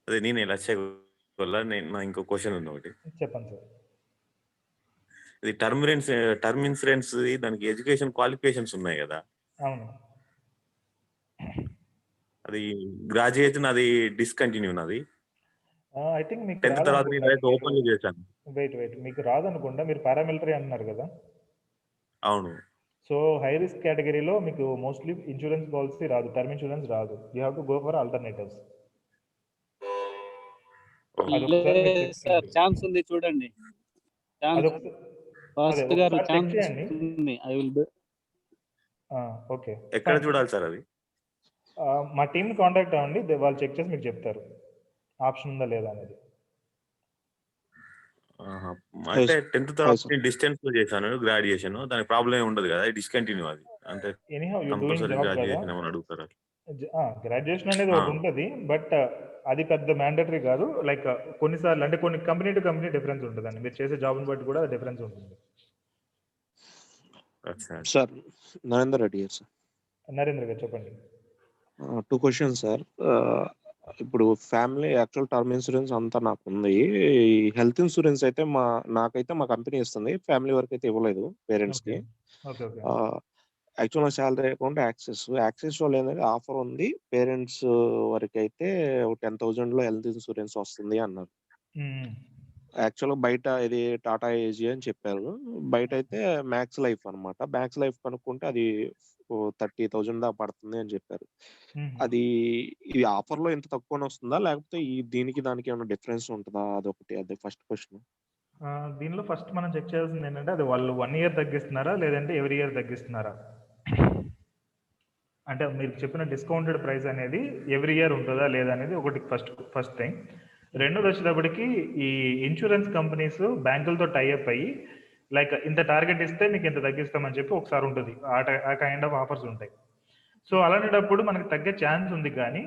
అదే నేను ఇలా వల్ల నా ఇంకో క్వశ్చన్ ఉంది ఒకటి. చెప్పండి సార్. ఇది టర్మ్ ఇన్సూరెన్స్ దానికి ఎడ్యుకేషన్ క్వాలిఫికేషన్స్ ఉన్నాయి కదా? అవును. అది గ్రాడ్యుయేషన్, అది డిస్కంటిన్యూ నాది. ఐ థింక్ మీకు 10th తర్వాత నేను ఓపెన్ చేశాను. వెయిట్ మీకు రాదనుకుంటా, మీరు పారామిలిటరీ అంటున్నారు కదా? అవును. సో హై రిస్క్ కేటగిరీలో మీకు మోస్ట్లీ ఇన్సూరెన్స్ పాలసీ రాదు, టర్మ్ ఇన్సూరెన్స్ రాదు. You have to go for alternatives. Chance ఉంది చూడండి. ఓకే, ఎక్కడ చూడాలి సార్ అది? మా టీమ్ కాంటాక్ట్ అవ్వండి, వాళ్ళు చెక్ చేసి మీకు చెప్తారు ఆప్షన్ ఉందా లేదా అనేది. అంటే 10th తర్వాత డిస్టెన్స్ లో చేశాను గ్రాడ్యుయేషన్, దానికి ప్రాబ్లం ఏమి ఉండదు కదా, డిస్కంటిన్యూ అది అంటే కంపల్సరీ గ్రాడ్యుయేషన్ ఏమైనా అడుగుతారా? గ్రాడ్యుయేషన్ అనేది ఒకటి ఉంటుంది, బట్ అది పెద్ద మ్యాండేటరీ కాదు. లైక్ కొన్నిసార్లు అంటే కొన్ని కంపెనీ టు కంపెనీ డిఫరెన్స్ ఉంటుందండి, మీరు చేసే జాబ్ని బట్టి కూడా డిఫరెన్స్ ఉంటుంది. Sir Narender Reddy sir. నరేంద్ర గారు చెప్పండి. 2 questions సార్. ఇప్పుడు ఫ్యామిలీ యాక్చువల్ టర్మ్ ఇన్సూరెన్స్ అంతా నాకుంది. హెల్త్ ఇన్సూరెన్స్ అయితే నాకైతే మా కంపెనీ ఇస్తుంది. ఫ్యామిలీ వరకు అయితే ఇవ్వలేదు ఓకే. పేరెంట్స్‌కి. ఓకే. ఓకే. యాక్చువల్ నా సాలరీ అకౌంట్ యాక్సిస్ వాళ్ళు ఏంటంటే ఆఫర్ ఉంది. పేరెంట్స్ వరకైతే 10,000లో హెల్త్ ఇన్సూరెన్స్ వస్తుంది అన్నారు. హ్మ్. యాక్చువల్‌గా బయట ఇది టాటా ఏజీ అని చెప్పారు. బయటైతే మ్యాక్స్ లైఫ్ అనమాట. మ్యాక్స్ లైఫ్ కనుక్కుంటే అది 30,000 దాకా పడుతుంది అని చెప్పారు. హుహు. అది ఇది ఆఫర్‌లో ఇంత తక్కువనే వస్తుందా? లేకపోతే దీనికి దానికి ఏమైనా డిఫరెన్స్ ఉంటదా? అదొకటి. అది ఫస్ట్ క్వెషన్. దీనిలో ఫస్ట్ మనం చెక్ చేయాల్సింది ఏంటంటే అది వాళ్ళు 1 ఇయర్ తగ్గిస్తున్నారా? లేదంటే ఎవ్రీ ఇయర్ తగ్గిస్తున్నారా? అంటే మీరు చెప్పిన డిస్కౌంటెడ్ ప్రైస్ అనేది ఎవ్రీ ఇయర్ ఉంటుందా లేదా అనేది ఒకటి ఫస్ట్ థింగ్. రెండోది వచ్చేటప్పటికి ఈ ఇన్సూరెన్స్ కంపెనీస్ బ్యాంకులతో టైఅప్ అయ్యి లైక్ ఇంత టార్గెట్ ఇస్తే మీకు ఇంత తగ్గిస్తామని చెప్పి ఒకసారి ఉంటుంది. ఆ కైండ్ ఆఫ్ ఆఫర్స్ ఉంటాయి. సో అలాంటప్పుడు మనకి తగ్గే ఛాన్స్ ఉంది, కానీ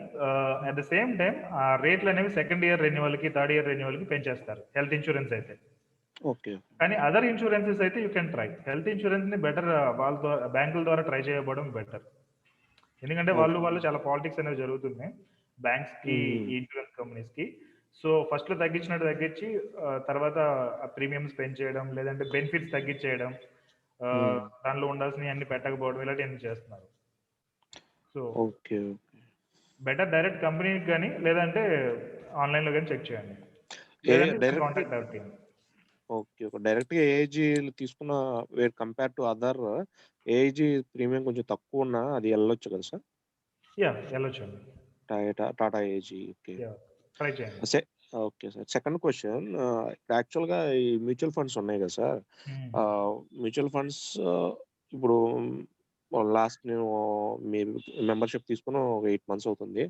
అట్ ద సేమ్ టైం ఆ రేట్లు అనేవి సెకండ్ ఇయర్ రెన్యువల్కి, థర్డ్ ఇయర్ రెన్యువల్కి పెంచేస్తారు హెల్త్ ఇన్సూరెన్స్ అయితే. ఓకే. కానీ అదర్ ఇన్సూరెన్సెస్ అయితే యూ కెన్ ట్రై. హెల్త్ ఇన్సూరెన్స్ని బెటర్ వాళ్ళ బ్యాంకుల ద్వారా ట్రై చేయబడడం బెటర్. ఎందుకంటే వాళ్ళు చాలా పాలిటిక్స్ అనేవి జరుగుతున్నాయి బ్యాంక్స్కి, ఈ ఇన్సూరెన్స్ కంపెనీస్కి. సో ఫస్ట్లో తగ్గించినట్టు తగ్గించి తర్వాత ప్రీమియమ్స్ పెంచేయడం, లేదంటే బెనిఫిట్స్ తగ్గించేయడం, దానిలో ఉండాల్సినవి అన్ని పెట్టకపోవడం, ఇలాంటివన్నీ చేస్తున్నారు. So okay. బెటర్ డైరెక్ట్ కంపెనీకి కానీ లేదంటే ఆన్లైన్లో కానీ చెక్ చేయండి, ఏ లేదంటే direct contact our team. Okay. డైరెక్ట్‌గా ఏఐజీ తీసుకున్న compare to other AIG premium కొంచెం తక్కువున్నా అది ఎళ్ళొచ్చు కదా సార్? వెళ్ళొచ్చండి. టాటా ఏఐజీ. ఓకే. ట్రై చేయండి. Okay sir. సెకండ్ క్వెషన్, యాక్చువల్‌గా ఈ మ్యూచువల్ ఫండ్స్ ఉన్నాయి కదా సార్. మ్యూచువల్ ఫండ్స్ ఇప్పుడు లాస్ట్ నేను మీ మెంబర్‌షిప్ తీసుకొని ఒక 8 మంత్స్ అవుతుంది.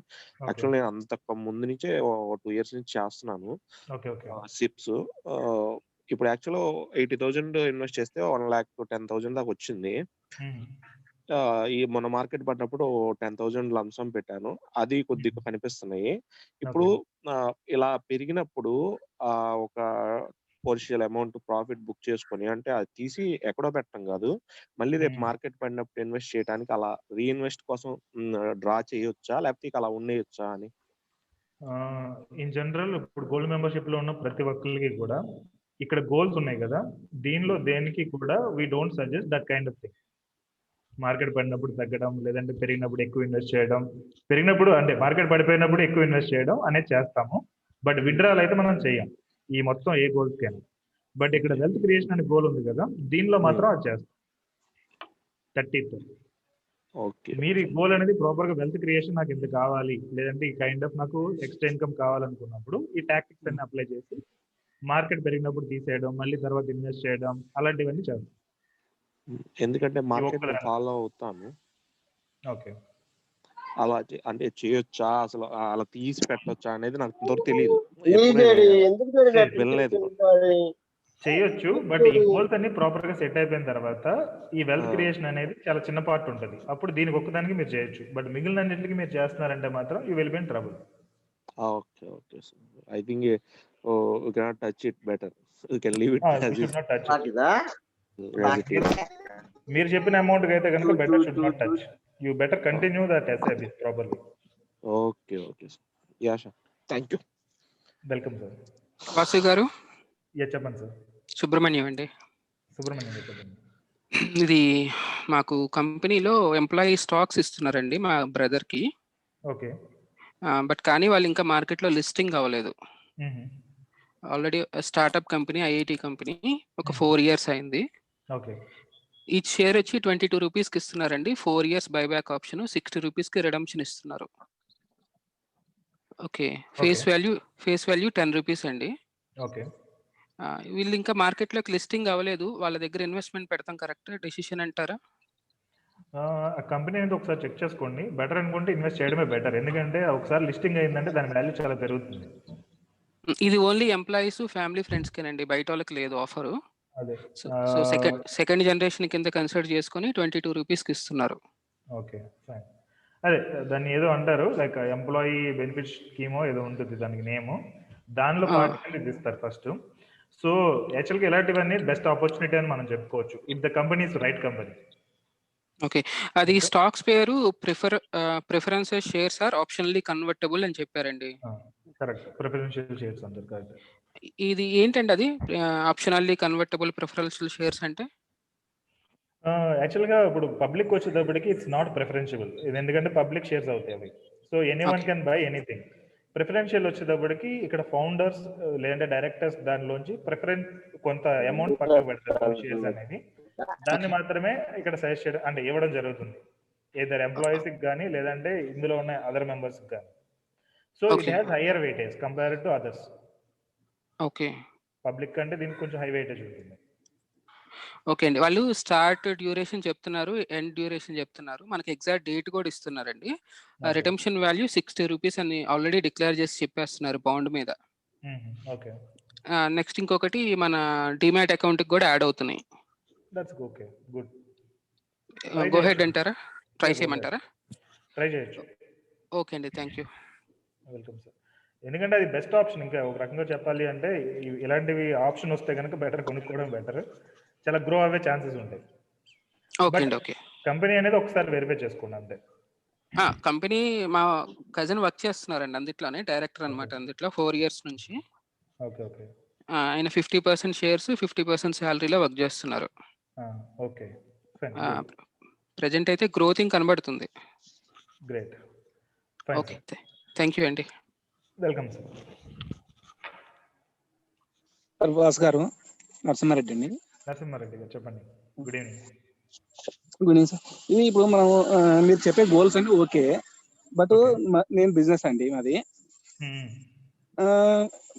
యాక్చువల్‌గా నేను అంతకు ముందు నుంచే 2 ఇయర్స్ నుంచి చేస్తున్నాను. ఓకే. ఓకే. సిప్స్. ఇప్పుడు యాక్చువల్‌గా 80,000 ఇన్వెస్ట్ చేస్తే 1,10,000 దాకా వచ్చింది. ఈ మొన్న మార్కెట్ పడినప్పుడు 10,000 లంసమ్ పెట్టాను. అది కొద్దిగా కనిపిస్తున్నాయి. ఇప్పుడు ఇలా పెరిగినప్పుడు ఒక పొర్షియల్ అమౌంట్ ప్రాఫిట్ బుక్ చేసుకొని, అంటే అది తీసి ఎక్కడో పెట్టడం కాదు, మళ్ళీ రేపు మార్కెట్ పడినప్పుడు ఇన్వెస్ట్ చేయడానికి అలా రీఇన్వెస్ట్ కోసం డ్రా చేయొచ్చా? లేకపోతే ఇక అలా ఉండేయొచ్చా అని? ఇన్ జనరల్ ఇప్పుడు గోల్డ్ మెంబర్షిప్ లో ఉన్న ప్రతి ఒక్కరికి కూడా ఇక్కడ గోల్స్ ఉన్నాయి కదా, దీనిలో దేనికి కూడా we don't suggest that kind of thing. Market పడినప్పుడు తగ్గడం, లేదంటే పెరిగినప్పుడు ఎక్కువ ఇన్వెస్ట్ చేయడం, పెరిగినప్పుడు అంటే మార్కెట్ పడిపోయినప్పుడు ఎక్కువ ఇన్వెస్ట్ చేయడం అనేది చేస్తాము. బట్ విత్డ్రాల్ అయితే మనం చేయం ఈ మొత్తం ఏ గోల్స్ కైనా. బట్ ఇక్కడ వెల్త్ క్రియేషన్ అనే గోల్ ఉంది కదా, దీనిలో మాత్రం అది చేస్తాం 30th. ఓకే. మీరు ఈ గోల్ అనేది ప్రాపర్ గా వెల్త్ క్రియేషన్ నాకు ఇంత కావాలి, లేదంటే ఈ కైండ్ ఆఫ్ నాకు ఎక్స్ట్రా ఇన్కమ్ కావాలనుకున్నప్పుడు ఈ టాక్టిక్స్ అన్ని అప్లై చేసి మార్కెట్ పెరిగినప్పుడు తీసేయడం, మళ్ళీ తర్వాత ఇన్వెస్ట్ చేయడం, అలాంటివన్నీ చేస్తాం. ఎందుకంటే మార్కెట్ ఫాలో అవుతాను. ఓకే. అలా అంటే చేయొచ్చా, అసలు అలా తీసి పెట్టొచ్చా అనేది నాకు ఇంతవరకు తెలియదు. వెళ్ళలేదు. చేయొచ్చు, బట్ ఈ గోల్స్ అన్ని ప్రాపర్ గా సెట్ అయిపోయిన తర్వాత ఈ వెల్త్ క్రియేషన్ అనేది చాలా చిన్న పార్ట్ ఉంటుంది. అప్పుడు దీనికి ఒక్కదానికి మీరు చేయొచ్చు, బట్ మిగిలిన అన్నింటికి మీరు చేస్తున్నారంటే మాత్రం you will be in trouble. Okay. Okay sir. I think we cannot touch it better. We can leave it as is. మీరు చెప్పిన అమౌంట్ అయితే కనుక better should not touch. You better continue that SIP properly. Okay. Okay sir. Yeah sir. Thank you. Welcome sir. Vasu గారు. చెప్పండి sir. Subrahmanyam అండి. సుబ్రహ్మణ్యం చెప్పండి. ఇది మాకు కంపెనీలో ఎంప్లాయీ స్టాక్స్ ఇస్తున్నారండి మా బ్రదర్కి. ఓకే. బట్ కానీ వాళ్ళు ఇంకా మార్కెట్లో లిస్టింగ్ అవ్వలేదు. Already startup company, IIT company, ఒక 4 years అయింది. ఓకే. ఈచ్ షేర్ వచ్చి 22 రూపీస్కి ఇస్తున్నారండి. 4 years బైబ్యాక్ ఆప్షన్, 60 రూపీస్కి రిడమ్షన్ ఇస్తున్నారు. ఓకే. ఫేస్ వాల్యూ 10 రూపీస్ అండి. ఓకే. వీళ్ళు ఇంకా మార్కెట్లోకి లిస్టింగ్ అవ్వలేదు. వాళ్ళ దగ్గర ఇన్వెస్ట్మెంట్ పెడతాం కరెక్ట్ డెసిషన్ అంటారా? కంపెనీ అనేది ఒకసారి చెక్ చేసుకోండి. బెటర్ అనుకుంటే ఇన్వెస్ట్ చేయడమే బెటర్. ఎందుకంటే ఒకసారి లిస్టింగ్ అయిందంటే దాని వాల్యూ చాలా పెరుగుతుంది. ఇది ఓన్లీ ఎంప్లాయీస్, ఫ్యామిలీ ఫ్రెండ్స్కేనండి, బయట వాళ్ళకి లేదు ఆఫరు. సో సెకండ్ జనరేషన్ కింద కన్సిడర్ చేసుకొని 22 రూపీస్కి ఇస్తున్నారు. Okay, fine. అదే దాన్ని ఏదో అంటారు లైక్ ఎంప్లాయీ బెనిఫిట్ స్కీమో ఏదో ఉంటుంది దానికి నేము. దానిలో పార్ట్ ఇస్తారు ఫస్ట్. సో యాక్చువల్గా ఇలాంటివన్నీ బెస్ట్ ఆపర్చునిటీ అని మనం చెప్పుకోవచ్చు if the company is right company. Okay. అది స్టాక్స్ పేరు ప్రిఫరెన్సెస్ షేర్స్ ఆర్ ఆప్షనల్లీ కన్వర్టబుల్ అని చెప్పారండి. కరెక్ట్. ప్రిఫరెన్షియల్ షేర్స్ అంటారు. కరెక్ట్. ఇది ఏంటండి అది ఆప్షనల్లీ కన్వర్టబుల్ ప్రిఫరెన్షియల్ షేర్స్ అంటే? యాక్చువల్‌గా ఇప్పుడు పబ్లిక్ వచ్చేటప్పటికి ఇట్స్ నాట్ ప్రిఫరెన్షియబుల్. ఇది ఎందుకంటే పబ్లిక్ షేర్స్ అవుతాయి అవి. So anyone can buy anything. Preferential వచ్చేటప్పటికి ఇక్కడ ఫౌండర్స్ లేదంటే డైరెక్టర్స్ దానిలోంచి కొంత అమౌంట్ పక్కకు పెడతారు షేర్స్ అనేది. దాన్ని మాత్రమే ఇక్కడ సజెస్ట్ చేయడం అంటే ఇవ్వడం జరుగుతుంది. ఏదర్ ఎంప్లాయీస్‌కి గానీ లేదంటే ఇందులో ఉన్న అదర్ మెంబర్స్‌కి గానీ. So it has hire weightage compared to others. Okay. Public కంటే దీనికి కొంచెం హై వెయిటేజ్ ఉంటుంది. ఓకే అండి. వాళ్ళు స్టార్ట్ డ్యూరేషన్ చెప్తున్నారు, ఎండ్ డ్యూరేషన్ చెప్తున్నారు. మనకి ఎగ్జాక్ట్ డేట్ కూడా ఇస్తున్నారండి. ఓకే. రిడెంప్షన్ వాల్యూ ₹60 అని ఆల్రెడీ డిక్లేర్ చేసి చెప్పేస్తున్నారు బాండ్ మీద. ఓకే. నెక్స్ట్ ఇంకొకటి మన డీమ్యాట్ అకౌంట్‌కి కూడా యాడ్ అవుతున్నాయి. That's okay. Good. Go head అంటారా? ట్రై చేయమంటారా? ట్రై చేయొచ్చు. ఓకే అండి. Thank you. Welcome sir. ఎందుకంటే అది బెస్ట్ ఆప్షన్. ఇంకా ఒక రకంగా చెప్పాలి అంటే ఇలాంటివి ఆప్షన్ వస్తే కనుక బెటర్ కొనుక్కోవడం బెటర్. చాలా గ్రో అవ్వే ఛాన్సెస్ ఉంటాయి. ఓకే అండి. ఓకే. కంపెనీ అనేది ఒకసారి వెరిఫై చేసుకోండి అంతే. కంపెనీ మా కజిన్ వర్క్ చేస్తున్నారండి అందుట్లోనే, డైరెక్టర్ అనమాట అందుట్లో 4 ఇయర్స్ నుంచి. ఓకే. ఓకే. ఆయన 50% షేర్స్ 50% శాలరీలో వర్క్ చేస్తున్నారు. ఓకే. ఫైన్. ప్రెజెంట్ అయితే గ్రోతింగ్ కనబడుతుంది. Great. Fine. Okay. Thank you అండి. Welcome sir. బాస్ గారు నరసింహారెడ్డి అండి. నరసింహారెడ్డి గారు చెప్పండి. Good evening. Good evening sir. ఇది ఇప్పుడు మనం మీరు చెప్పే గోల్స్ అండి ఓకే, బట్ నేను బిజినెస్ అండి మాది.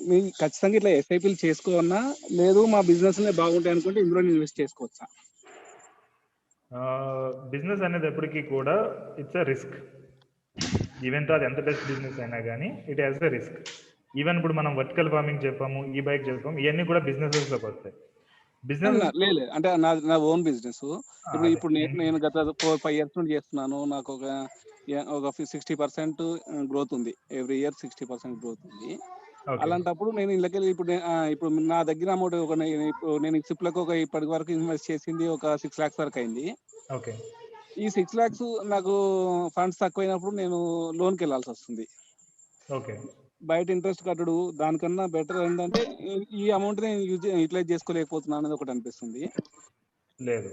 మీరు ఖచ్చితంగా ఇట్లా ఎస్ఐపీలు చేసుకోవన్నా లేదు మా బిజినెస్ బాగుంటాయి అనుకుంటే ఇందులో ఇన్వెస్ట్ చేసుకోవచ్చా? బిజినెస్ అనేది ఎప్పటికీ కూడా ఇట్స్ అ రిస్క్. ఈవెన్ తో అది ఎంత బెస్ట్ బిజినెస్ అయినా కానీ it has a risk. Even ఇప్పుడు మనం వర్టికల్ ఫార్మింగ్ చెప్పాము, ఈ బైక్ చెప్పాము, ఇవన్నీ కూడా బిజినెసెస్ లోకి వస్తాయి. బిజినెస్ లేదు అంటే నా ఓన్ బిజినెస్. ఇప్పుడు నేను గత 4-5 ఇయర్స్ నుండి చేస్తున్నాను. నాకు ఒక 60% గ్రోత్ ఉంది. ఎవ్రీ ఇయర్ 60% గ్రోత్ ఉంది. అలాంటప్పుడు నేను ఇళ్ళకెళ్ళి ఇప్పుడు నా దగ్గర అమౌంట్ నేను సిప్లకు ఇప్పటి వరకు ఇన్వెస్ట్ చేసింది ఒక 6 lakhs వరకు అయింది. ఓకే. ఈ 6 lakhs నాకు ఫండ్స్ తక్కువైనప్పుడు నేను లోన్కి వెళ్ళాల్సి వస్తుంది. ఓకే. బయట ఇంట్రెస్ట్ కట్టడు దానికన్నా బెటర్ ఏంటంటే ఈ అమౌంట్ నేను యూటిలైజ్ చేసుకోలేకపోతున్నాను అనేది ఒకటి అనిపిస్తుంది. లేదు,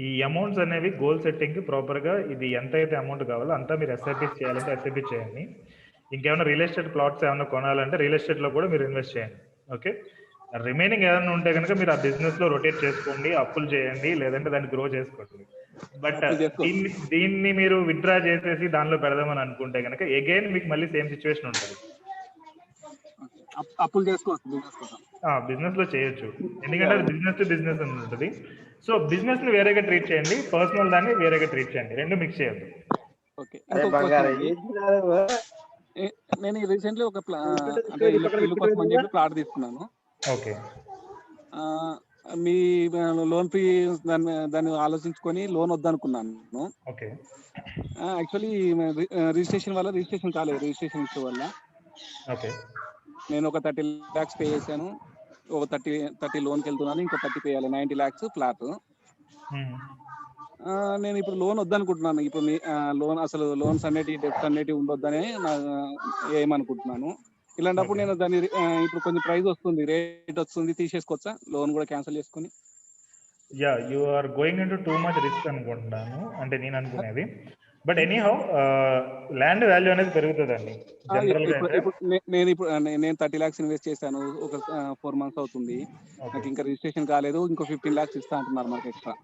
ఈ అమౌంట్స్ అనేవి గోల్ సెట్టింగ్ కి ప్రాపర్ గా ఇది ఎంత అయితే అమౌంట్ కావాలో అంతా మీరు ఎస్ఐపీస్ చేయాలంటే ఎస్ఐపీ చేయండి. ఇంకేమైనా రియల్ ఎస్టేట్ ప్లాట్స్ ఏమైనా కొనాలంటే రియల్ ఎస్టేట్ లో కూడా మీరు ఇన్వెస్ట్ చేయండి. ఓకే. రిమైనింగ్ ఏదైనా ఉంటే కనుక మీరు ఆ బిజినెస్ లో రొటేట్ చేసుకోండి, అప్పులు చేయండి, లేదంటే దాన్ని గ్రో చేసుకోండి. బట్ దీన్ని మీరు విత్డ్రా చేసేసి దానిలో పెడదామని అనుకుంటే కనుక అగైన్ మీకు మళ్ళీ సేమ్ సిచ్యువేషన్ ఉంటుంది. అప్పులు చేసుకోవచ్చు బిజినెస్ లో చేయొచ్చు, ఎందుకంటే అది బిజినెస్ టు బిజినెస్ అని ఉంటుంది. సో బిజినెస్ ని వేరేగా ట్రీట్ చేయండి, పర్సనల్ దాన్ని వేరేగా ట్రీట్ చేయండి, రెండు మిక్స్ చేయొద్దు. నేను రీసెంట్లీ ఒక అంటే ఇల్లు కోసం అని చెప్పి ప్లాట్ తీసుకున్నాను. ఓకే. మీ లోన్ ఫీ దాన్ని ఆలోచించుకొని లోన్ వద్దనుకున్నాను. ఓకే. యాక్చువల్లీ రిజిస్ట్రేషన్ వల్ల రిజిస్ట్రేషన్ కాలేదు, రిజిస్ట్రేషన్ ఇష్యూ వల్ల. ఓకే. నేను ఒక 30 lakhs పే చేశాను, ఒక 30 లోన్కి వెళ్తున్నాను, ఇంకో 30 పే చేయాలి, 90 lakhs ఫ్లాట్. నేను ఇప్పుడు లోన్ వద్దనుకుంటున్నాను. ఇప్పుడు లోన్ అసలు లోన్స్ అనేటివి డెప్స్ అనేటివి ఉండొద్దనే ఏమనుకుంటున్నాను. ఇలాంటప్పుడు నేను దాన్ని ఇప్పుడు కొంచెం ప్రైస్ వస్తుంది, రేట్ వస్తుంది, తీసేసుకోవచ్చా లోన్ కూడా క్యాన్సిల్ చేసుకుని? You are going into too much risk అనుకుంటున్నాను, అంటే నేను అనుకునేది. బట్ ఎనీహౌ ల్యాండ్ వాల్యూ అనేది పెరుగుతుందండి జనరల్ గా. నేను 30 lakhs ఇన్వెస్ట్ చేశాను, ఒక 4 months అవుతుంది. నాకు ఇంకా రిజిస్ట్రేషన్ కాలేదు, ఇంకో 15 lakhs ఇస్తా అంటున్నారు మనకి ఎక్స్ట్రా.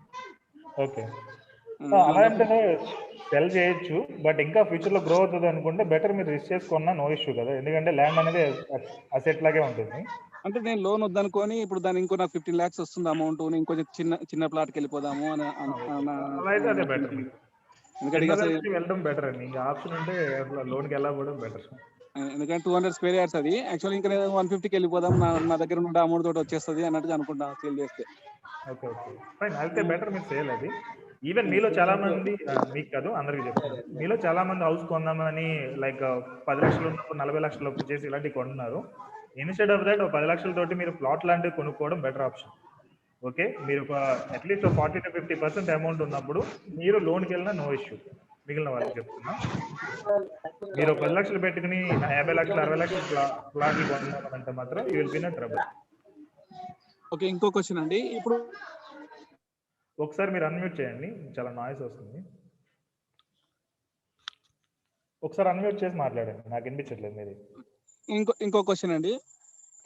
ఓకే. అలా అంటే సెల్ చేయొచ్చు, బట్ ఇంకా ఫ్యూచర్ లో గ్రో అవుతుంది అనుకుంటే బెటర్ మీరు రిజిస్టర్ చేసుకున్నా నో ఇష్యూ కదా, ఎందుకంటే ల్యాండ్ అనేది అసెట్ లాగే ఉంటుంది. అంటే నేను లోన్ వద్దనుకొని ఇప్పుడు దాని ఇంకో నాకు 15 lakhs వస్తుంది అమౌంట్, ఇంకొంచెం చిన్న ప్లాట్కి వెళ్ళిపోదాము అని. అదే బెటర్, ఎందుకంటే వెళ్ళడం బెటర్ అండి. ఇంకా ఆప్షన్ ఉంటే లోన్కి వెళ్ళకపోవడం బెటర్. ఎందుకంటే 200 square yards అది. యాక్చువల్లీ ఇంకా 150కి వెళ్ళిపోదాం, నా దగ్గర ఉన్న అమౌంట్ తోటి వచ్చేస్తుంది అన్నట్టుగా అనుకుంటా సేల్ చేస్తే. ఓకే. ఓకే. ఫైన్, అయితే బెటర్ మీరు సేల్ అది. ఈవెన్ మీలో చాలా మంది, మీకు కాదు అందరికి చెప్తారు, మీలో చాలా మంది హౌస్ కొందామని లైక్ 10 లక్షలు ఉన్నప్పుడు 40 లక్షలు అప్పు చేసి ఇలాంటివి కొంటున్నారు. ఇన్స్టెడ్ ఆఫ్ దట్ 10 లక్షలతోటి మీరు ప్లాట్ లాంటివి కొనుక్కోవడం బెటర్ ఆప్షన్. ఓకే, మీరు ఒక అట్లీస్ట్ 40 to 50% అమౌంట్ ఉన్నప్పుడు మీరు లోన్కి వెళ్ళినా నో ఇష్యూ. మిగిలిన వాళ్ళకి చెప్తున్నా, మీరు 10 లక్షలు పెట్టుకుని 50 లక్షలు 60 లక్షలు ప్లాట్లు కొనాలంటే మాత్రం you will be in trouble. Okay, ఇంకో క్వశ్చన్ అండి. ఇప్పుడు ఒకసారి మీరు అన్మ్యూట్ చేయండి, చాలా నాయిస్ వస్తుంది. ఒకసారి అన్మ్యూట్ చేసి మాట్లాడండి, నాకు వినిపించట్లేదు మీది. ఇంకో క్వశ్చన్ అండి.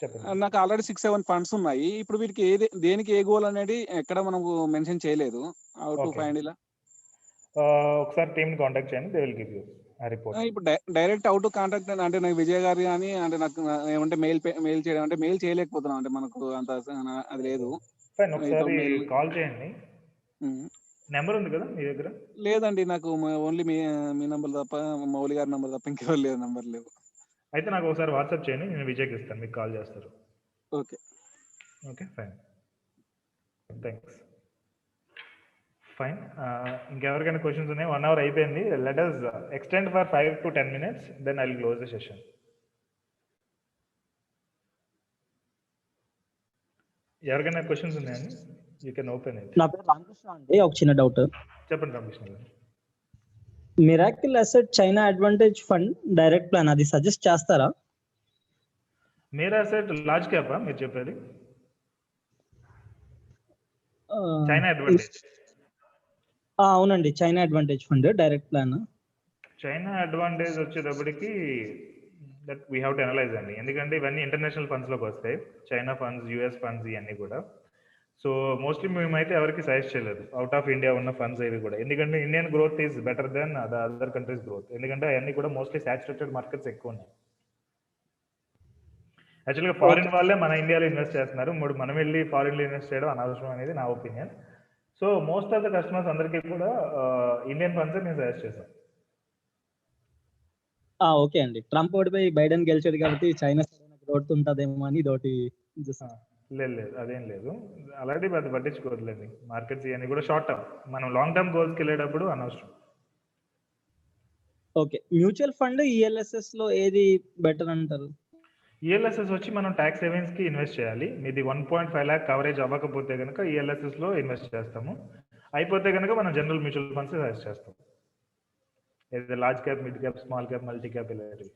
చెప్పండి. నాకు ఆల్రెడీ 6-7 ఫండ్స్ ఉన్నాయి. ఇప్పుడు వీటికి దేనికి ఏ గోల్ అనేది ఎక్కడ మనకు మెన్షన్ చేయలేదు. హౌ టు ఫైండ్ ఇలా? ఒకసారి టీమ్ కాంటాక్ట్ చేయండి, దే విల్ గివ్ యూ ఆ రిపోర్ట్. ఇప్పుడు డైరెక్ట్ హౌ టు కాంటాక్ట్ అంటే నాకు విజయ్ గారు కానీ అంటే నాకు ఏమంటే మెయిల్ చేయడం అంటే మెయిల్ చేయలేకపోతున్నాం, అంటే మనకు అంత అది లేదు. ఫైన్, ఒకసారి కాల్ చేయండి. నెంబర్ ఉంది కదా మీ దగ్గర? లేదండి, నాకు ఓన్లీ మీ నెంబర్ తప్ప, మౌలి గారి నెంబర్ తప్ప ఇంకెవరు లేదు, నెంబర్ లేవు. అయితే నాకు ఒకసారి వాట్సాప్ చేయండి, నేను విజయ్కి ఇస్తాను, మీకు కాల్ చేస్తారు. Okay okay fine, thanks. Fine, ఇంకెవరికైనా క్వశ్చన్స్ ఉన్నాయి? 1 hour అయిపోయింది. Let us extend for 5 to 10 minutes, then I'll close the session. ఎవరికైనా క్వశ్చన్స్ ఉన్నాయండి? You can open it. నా పేరు రామకృష్ణ అండి. ఒక చిన్న డౌట్. చెప్పండి రామకృష్ణ గారు. Miracle asset China advantage fund direct plan అది సజెస్ట్ చేస్తారా? మీరా అసెట్ లార్జ్ క్యాపా మీరు చెప్పేది? China advantage? అవునండి, China advantage fund direct plan. China advantage వచ్చేటప్పటికి that we have to analyse అండి, ఎందుకంటే ఇవన్నీ ఇంటర్నేషనల్ ఫండ్స్లోకి వస్తాయి. చైనా ఫండ్స్, యూఎస్ ఫండ్స్ ఇవన్నీ కూడా. సో మోస్ట్లీ మేమైతే ఎవరికి సజెస్ట్ చేయలేదు అవుట్ ఆఫ్ ఇండియా ఉన్న ఫండ్స్ ఇవి కూడా, ఎందుకంటే Indian growth is better than other countries growth, ఎందుకంటే అవన్నీ కూడా మోస్ట్లీ సాచురేటెడ్ మార్కెట్స్ ఎక్కువ ఉన్నాయి. యాక్చువల్గా ఫారిన్ వాళ్ళే మన ఇండియాలో ఇన్వెస్ట్ చేస్తున్నారు, మనం వెళ్ళి ఫారిన్లో ఇన్వెస్ట్ చేయడం అనవసరం అనేది నా opinion. So most of the customers అందరికీ కూడా ఇండియన్ ఫండ్స్ నేను సజెస్ట్ చేశాను. ఓకే అండి, ట్రంప్ ఓడిపోయి బైడెన్ గెలిచాడు కాబట్టి చైనా గ్రోత్ ఉంటుందేమో అని ఇదొకటి. లేదు అదేం లేదు, ఆల్రెడీ అది పట్టించుకోవట్లేదు. మార్కెట్స్ ఇవన్నీ కూడా షార్ట్ టర్మ్, మనం లాంగ్ టర్మ్ గోల్స్కి వెళ్ళేటప్పుడు అనవసరం. ఓకే, మ్యూచువల్ ఫండ్ ఈఎల్ఎస్ఎస్ లో ఏది బెటర్ అంటారు? ఈఎల్ఎస్ఎస్ వచ్చి మనం ట్యాక్స్ సేవింగ్స్ కి ఇన్వెస్ట్ చేయాలి. మీది 1.5 lakh కవరేజ్ అవ్వకపోతే కనుక ఈఎల్ఎస్ఎస్ లో ఇన్వెస్ట్ చేస్తాము, అయిపోతే కనుక మనం జనరల్ మ్యూచువల్ ఫండ్స్ సజెస్ట్ చేస్తాం, ఏదైతే large cap, mid cap, small cap, multi cap ఇలాంటివి.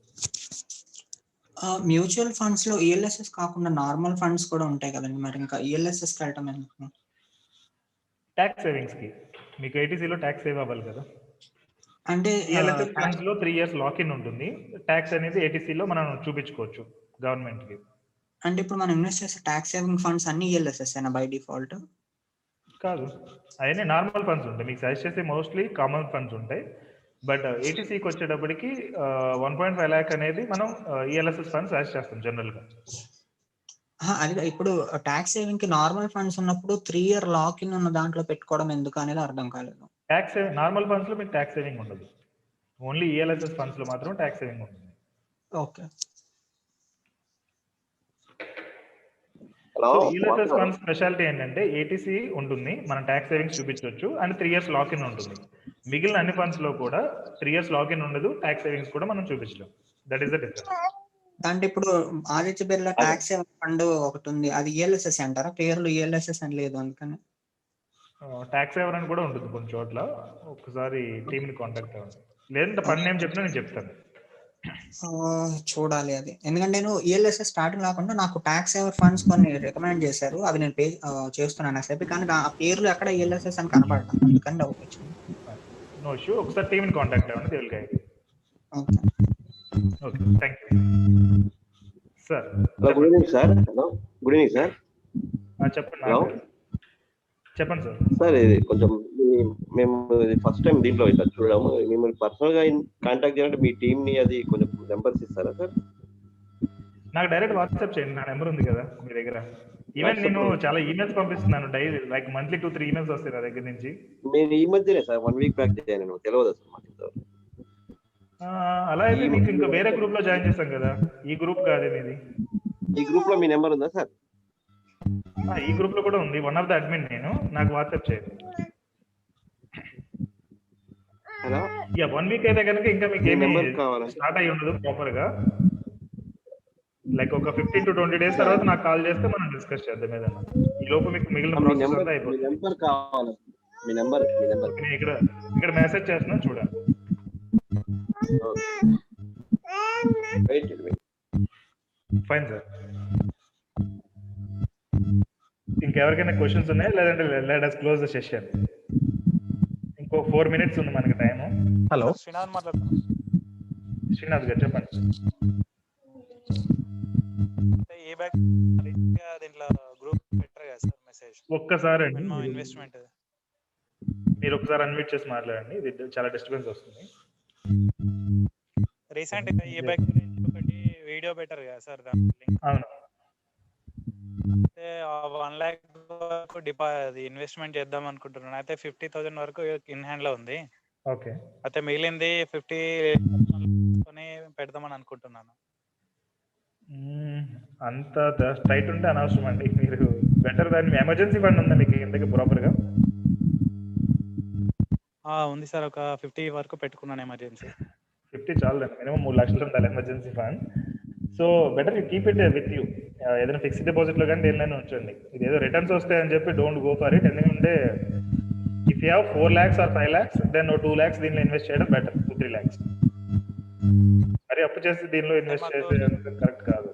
మ్యూచువల్ ఫండ్స్ లో ఈఎల్ఎస్ఎస్ కాకుండా నార్మల్ ఫండ్స్ కూడా ఉంటాయి కదండి, మరి ఇంకా ఈఎల్ఎస్ఎస్ వెళ్ళటం ఎందుకు? ట్యాక్స్ సేవింగ్స్ కి మీకు ఐటీసీలో ట్యాక్స్ సేవ్ అవ్వాలి కదా, అంటే ఈఎల్ఎస్ఎస్ ఫండ్స్ లో 3 years లాక్ ఇన్ ఉంటుంది. ట్యాక్స్ అనేది ఏటీసీలో మనం చూపించుకోవచ్చు గవర్నమెంట్ కి. అంటే ఇప్పుడు మనం ఇన్వెస్ట్ చేసే ట్యాక్స్ సేవింగ్ ఫండ్స్ అన్ని ఈఎల్ఎస్ఎస్ అయినా బై డిఫాల్ట్? కాదు, అవన్నీ నార్మల్ ఫండ్స్ ఉంటాయి. మీకు సజెస్ట్ చేసే మోస్ట్లీ కామన్ ఫండ్స్ ఉంటాయి, బట్ ఏటీసీకి వచ్చేటప్పటికి 1.5 lakh అనేది మనం ఈఎల్ఎస్ఎస్ ఫండ్స్ సజెస్ట్ చేస్తాం జనరల్ గా. అది ఇప్పుడు ట్యాక్స్ సేవింగ్ కి నార్మల్ ఫండ్స్ ఉన్నప్పుడు 3 year లాక్ ఇన్ ఉన్న దాంట్లో పెట్టుకోవడం ఎందుకు అనేది అర్థం కాలేదు. ట్యాక్స్ నార్మల్ ఫండ్స్ లో మీకు ట్యాక్స్ సేవింగ్ ఉండదు, ఓన్లీ ఈఎల్ఎస్ఎస్ ఫండ్స్ లో మాత్రం ట్యాక్స్ సేవింగ్ ఉంటుంది. ఓకే, ఈఎల్ఎస్ఎస్ ఫండ్ స్పెషాలిటీ ఏంటంటే ఏటీసీ ఉంటుంది, మనం ట్యాక్స్ సేవింగ్స్ చూపించవచ్చు అండ్ 3 years లాక్ ఇన్ ఉంటుంది. మిగిలిన అన్ని ఫండ్స్ లో కూడా 3 years లాక్ ఇన్ ఉండదు, ట్యాక్స్ సేవింగ్స్ కూడా మనం చూపించలేం. That is the difference. అంటే ఇప్పుడు Aditya Birla tax saving fund ఒకటి ఉంది, అది ఈఎల్ఎస్ఎస్ అంటారా? పేర్లు ఈఎల్ఎస్ఎస్ అని లేదు అందుకని. ట్యాక్స్ సేవర్ అని కూడా ఉంటుంది కొన్ని చోట్ల, ఒకసారి టీమ్ ని కాంటాక్ట్ అవ్వండి, లేదంటే ఫండ్ నేమ్ చెప్పినా నేను చెప్తాను. చూడాలి అది, ఎందుకంటే నేను ఈఎల్ఎస్ఎస్ స్టార్టింగ్ కాకుండా నాకు ట్యాక్స్ సేవర్ ఫండ్స్ కొన్ని రికమెండ్ చేశారు, అవి నేను పే చేస్తున్నాను అసలు, కానీ ఆ పేర్లు ఎక్కడ ఈఎల్ఎస్ఎస్ అని కనపడతాను, అందుకని డౌట్ వచ్చింది. నో ఇష్యూ, ఒకసారి టీమ్ ని కాంటాక్ట్ అవ్వండి, they will guide you. Okay, thank you sir. Good evening sir. Hello, good evening sir. చెప్పండి. హలో, చెప్పండి సార్. సార్ ఇది కొంచెం మేము ఫస్ట్ టైం దీంట్లో ఇట్లా చూడము, మిమ్మల్ని పర్సనల్ గా కాంటాక్ట్ చేయాలంటే మీ టీమ్ ని అది కొంచెం నెంబర్స్ ఇస్తారా సార్? నాకు డైరెక్ట్ వాట్సాప్ చేయండి, నా నెంబర్ ఉంది కదా మీ దగ్గర. ఈవెన్ నేను చాలా ఈమెయిల్స్ పంపిస్తున్నాను డైలీ, లైక్ మంత్లీ 2-3 emails వస్తాయి నా దగ్గర నుంచి. నేను ఈ మధ్యనే సార్ 1 week బ్యాక్ చేయను, తెలియదు సార్ మాకు. అలా అయితే మీకు ఇంకా వేరే గ్రూప్ లో జాయిన్ చేస్తాం కదా, ఈ గ్రూప్ కాదు మీది. ఈ గ్రూప్ లో మీ నెంబర్ ఉందా సార్? ఈ గ్రూప్ లో కూడా ఉంది, వన్ ఆఫ్ ద అడ్మిన్ నేను, నాకు వాట్సాప్ చేయండి. హలో, 1 week అయితే కనుక ఇంకా మీకు ఏమి స్టార్ట్ అయ్యి ఉండదు ప్రాపర్ గా. లైక్ ఒక 15 to 20 డేస్ తర్వాత నాకు కాల్ చేస్తే మనం డిస్కస్ చేద్దాం ఏదైనా. ఈ లోపు మీకు మిగిలిన మీ ప్రాసెస్ నెంబర్ అంతా మీ అయిపోతుంది. నెంబర్ కావాలి, మీ నెంబర్ నేను ఇక్కడ మెసేజ్ చేస్తున్నా చూడండి. Wait fine sir. ఇంకెవరికైనా క్వశ్చన్స్ ఉన్నాయా లేదంటే let us close the session. ఇంకో 4 minutes ఉంది మనకి టైం. హలో, శ్రీనాథ్ మాట్లాడుతున్నాను. శ్రీనాథ్ గారు చెప్పండి. ఏ బ్యాక్ దీంట్లో గ్రూప్ బెటర్ కదా సార్ మెసేజ్ ఒక్కసారి అండి మినిమం ఇన్వెస్ట్మెంట్ మీరు ఒకసారి అన్మ్యూట్ చేసి మాట్లాడండి, ఇది చాలా డిస్టర్బెన్స్ వస్తుంది. రీసెంట్ గా ఏ బ్యాక్ గురించి ఒకటి వీడియో బెటర్ కదా సార్ దాని అవును. అయితే 1 lakh వరకు అది ఇన్వెస్ట్మెంట్ చేద్దాం అనుకుంటున్నాను. అయితే 50,000 వరకు ఇన్ హ్యాండ్ లో ఉంది. ఓకే. అయితే మిగిలింది 50 పెడదామని అనుకుంటున్నాను. అంత టైట్ ఉంటే అనవసరం అండి. మీరు బెటర్ దాన్ని ఎమర్జెన్సీ ఫండ్ ఉందా మీకు ఇంతకీ ప్రాపర్ గా? ఉంది సార్, ఒక 50 వరకు పెట్టుకున్నాను ఎమర్జెన్సీ. 50 చాలు, మినిమం 3 లక్షలు ఉండాలి emergency fund. So better you keep it with you. ఏదైనా ఫిక్స్డ్ డిపాజిట్ లో కానీ దేనిలోనే ఉంచండి. ఇది ఏదో రిటర్న్స్ వస్తాయని చెప్పి డోంట్ గో ఫర్ ఇట్. ఎందుకంటే if you have 4 lakhs or 5 lakhs then 2 lakhs దీనిలో ఇన్వెస్ట్ చేయడం బెటర్. 2-3 lakhs మరి అప్పు చేసి దీనిలో ఇన్వెస్ట్ చేసే కరెక్ట్ కాదు.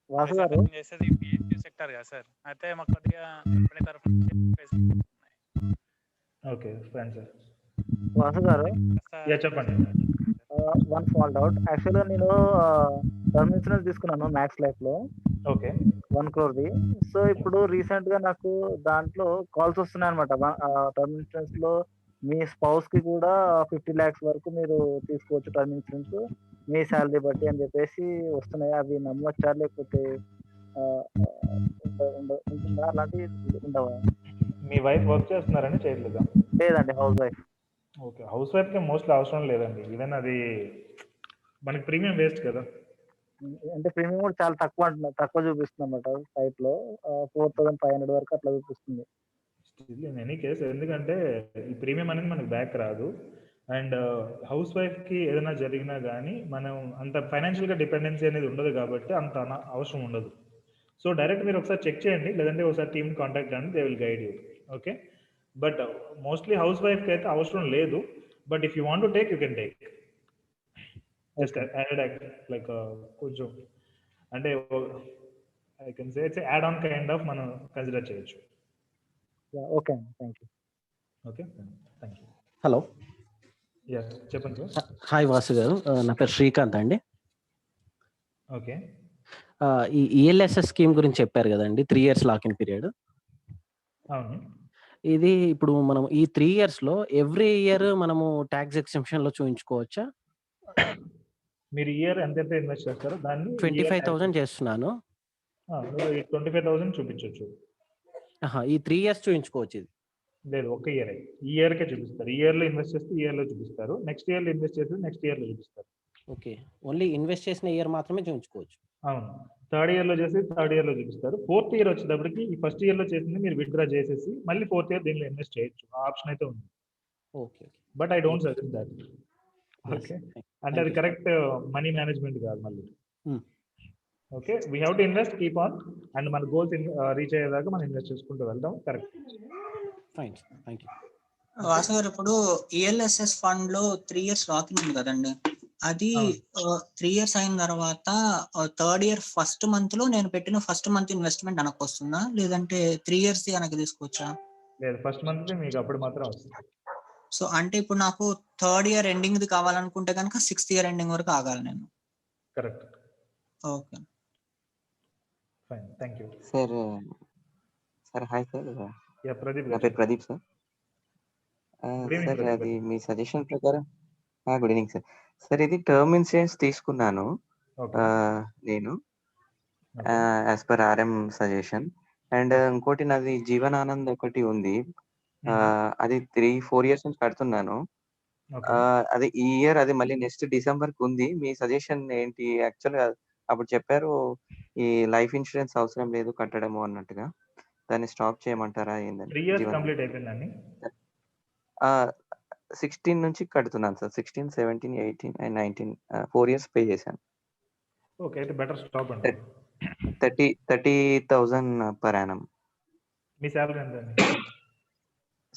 వాసు గారు చేసేది PSU సెక్టర్ కదా సార్. అయితే మాకు కొద్దిగా కంపెనీ తరఫున ఓకే ఫైన్ సార్. వాసు గారు చెప్పండి. One fault out. యాక్చువల్గా నేను టర్మ్ ఇన్సూరెన్స్ తీసుకున్నాను మ్యాక్స్ లైఫ్ లో. ఓకే. 1 crore. సో ఇప్పుడు రీసెంట్ గా నాకు దాంట్లో కాల్స్ వస్తున్నాయి అనమాట. టర్మ్ ఇన్సూరెన్స్ లో మీ స్పౌస్ కి కూడా 50 lakhs వరకు మీరు తీసుకోవచ్చు టర్మ్ ఇన్సూరెన్స్ మీ శాలరీ బట్టి అని చెప్పేసి వస్తున్నాయి. అవి నమ్మొచ్చా లేకపోతే ఉంటుందా? అలాంటి ఉండవా? మీ వైఫ్ వర్క్ చేస్తున్నారని చేయలేదా? లేదండి, house wife. Okay. House wife కి మోస్ట్లీ అవసరం లేదండి. ఈవెన్ అది మనకి ప్రీమియం వేస్ట్ కదా. అంటే ప్రీమియం కూడా చాలా తక్కువ చూపిస్తుంది అన్నమాట సైట్ లో. 4,500 వరకు అట్లా చూపిస్తుంది. ఇన్ ఎనీ కేస్, ఎందుకంటే ఈ ప్రీమియం అనేది మనకి బ్యాక్ రాదు. అండ్ హౌస్ వైఫ్ కి ఏదైనా జరిగినా కానీ మనం అంత ఫైనాన్షియల్ గా డిపెండెన్సీ అనేది ఉండదు కాబట్టి అంత అవసరం ఉండదు. సో డైరెక్ట్ మీరు ఒకసారి చెక్ చేయండి, లేదంటే ఒకసారి టీమ్ కాంటాక్ట్ చేయండి, they will guide you. Okay. But mostly house wife కి అయితే అవసరం లేదు. But if you want to take you can take. Just add like కొంచెం అంటే I can say it's add on kind of మనం consider చేయొచ్చు. Okay, thank you. Okay, thank you. Hello, చెప్పండి sir. Hi Vasu గారు, నా పేరు శ్రీకాంత్ అండి. ఓకే. ఈ ఈఎల్ఎస్ఎస్ స్కీమ్ గురించి చెప్పారు కదండి, 3 years లాక్-ఇన్ పీరియడ్. అవును. ఇది ఇప్పుడు మనం ఈ 3 years లో ఎవ్రీ ఇయర్ మనము ట్యాక్స్ ఎగ్జెంప్షన్ లో చూపించుకోవచ్చా? మీరు ఇయర్ ఎంతైతే ఇన్వెస్ట్ చేస్తారో దాన్ని 25,000 చేస్తున్నాను. 25,000 చూపించవచ్చు. ఈ 3 years చూపించుకోవచ్చు? ఇది లేదు, ఒక ఇయర్. ఈ ఇయర్ కే చూపిస్తారు. ఈ ఇయర్ లో ఇన్వెస్ట్ చేస్తే ఈ ఇయర్ లో చూపిస్తారు. నెక్స్ట్ ఇయర్ లో ఇన్వెస్ట్ చేస్తే నెక్స్ట్ ఇయర్ లో చూపిస్తారు. ఓకే, ఓన్లీ ఇన్వెస్ట్ చేసిన ఇయర్ మాత్రమే చూపించుకోవచ్చు. అవును. 3rd ఇయర్ లో చేసి 3rd ఇయర్ లో చూపిస్తారు. 4th ఇయర్ వచ్చేటప్పటికి ఈ ఫస్ట్ ఇయర్ లో చేసింది మీరు విత్డ్రా చేసేసి మళ్ళీ 4th ఇయర్ దీనిలో ఇన్వెస్ట్ చేయొచ్చు. ఆ ఆప్షన్ అయితే ఉంది. Okay. But I don't suggest that. Okay. అంటే అది కరెక్ట్ మనీ మేనేజ్మెంట్ కాదు మళ్ళీ. Okay, we have to invest, keep on, and మన గోల్స్ రీచ్ అయ్యేదాకా మనం ఇన్వెస్ట్ చేసుకుంటూ వెళ్దాం. Correct. Fine, thank you. Vasu గారు, ఇప్పుడు ఈఎల్ఎస్ఎస్ ఫండ్ లో 3 years లాక్-ఇన్ ఉంది కదండి, అది 3 years అయిన తర్వాత 3rd year ఫస్ట్ మంత్ లో నేను పెట్టిన ఫస్ట్ మంత్ ఇన్వెస్ట్మెంట్ వెనక్కి వస్తుందా, లేదంటే 3 years వెనక్కి తీసుకోవచ్చా? లేదు, ఫస్ట్ మంత్ మీకు అప్పుడు మాత్రం వస్తుంది. సో అంటే ఇప్పుడు నాకు 3rd year ఎండింగ్ ది కావాలనుకుంటే కనుక 6th year ఎండింగ్ వరకు ఆగాలి నేను. Correct. Okay, fine, thank you. Sir hi sir. Pradeep. నా పేరు ప్రదీప్ సార్. సార్ అది మీ సజెషన్ ప్రకారం గుడ్ ఈవినింగ్ సార్. సార్ ఇది టర్మ్ ఇన్సూరెన్స్ తీసుకున్నాను నేను as per RM suggestion. And ఇంకోటి నాది జీవన్ ఆనంద్ ఒకటి ఉంది, అది 3-4 years నుంచి కడుతున్నాను. అది ఈ ఇయర్ అది మళ్ళీ నెక్స్ట్ డిసెంబర్ కి ఉంది. మీ సజెషన్ ఏంటి? యాక్చువల్గా అప్పుడు చెప్పారు ఈ లైఫ్ ఇన్సూరెన్స్ అవసరం లేదు కట్టడము అన్నట్టుగా, దాన్ని స్టాప్ చేయమంటారా ఏంటంటే? 3 years కంప్లీట్ అయిపోయిందండి. 16 నుంచి కడుతున్నాను సార్. 16, 17, 18 అండ్ 19 4 ఇయర్స్ పే చేశాను. ఓకే. అయితే బెటర్ స్టాప్ అండి. 30,000 పర్ యానం. మీ సాలరీ ఎంత అండి?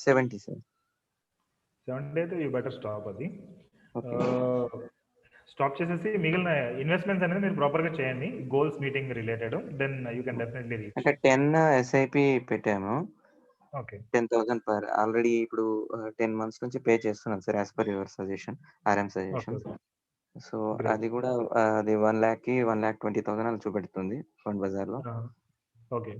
70 సార్. 70 అయితే యూ బెటర్ స్టాప్ అది. ఓకే. స్టాప్ చేసేసి మిగిలిన ఇన్వెస్ట్మెంట్స్ అనేది మీరు ప్రాపర్గా చేయండి, goals meeting related. Then you can definitely reach. అంటే 10 ఎస్ఐపి పెట్టాము. ఓకే. 10,000 పర్. ఆల్రెడీ ఇప్పుడు 10 మంత్స్ నుంచి పే చేస్తున్నాను sir, as per your suggestion, RM suggestion. So అది కూడా అది 1,00,000కి 1,20,000 అని చూపెడుతుంది ఫండ్ బజార్లో. ఓకే.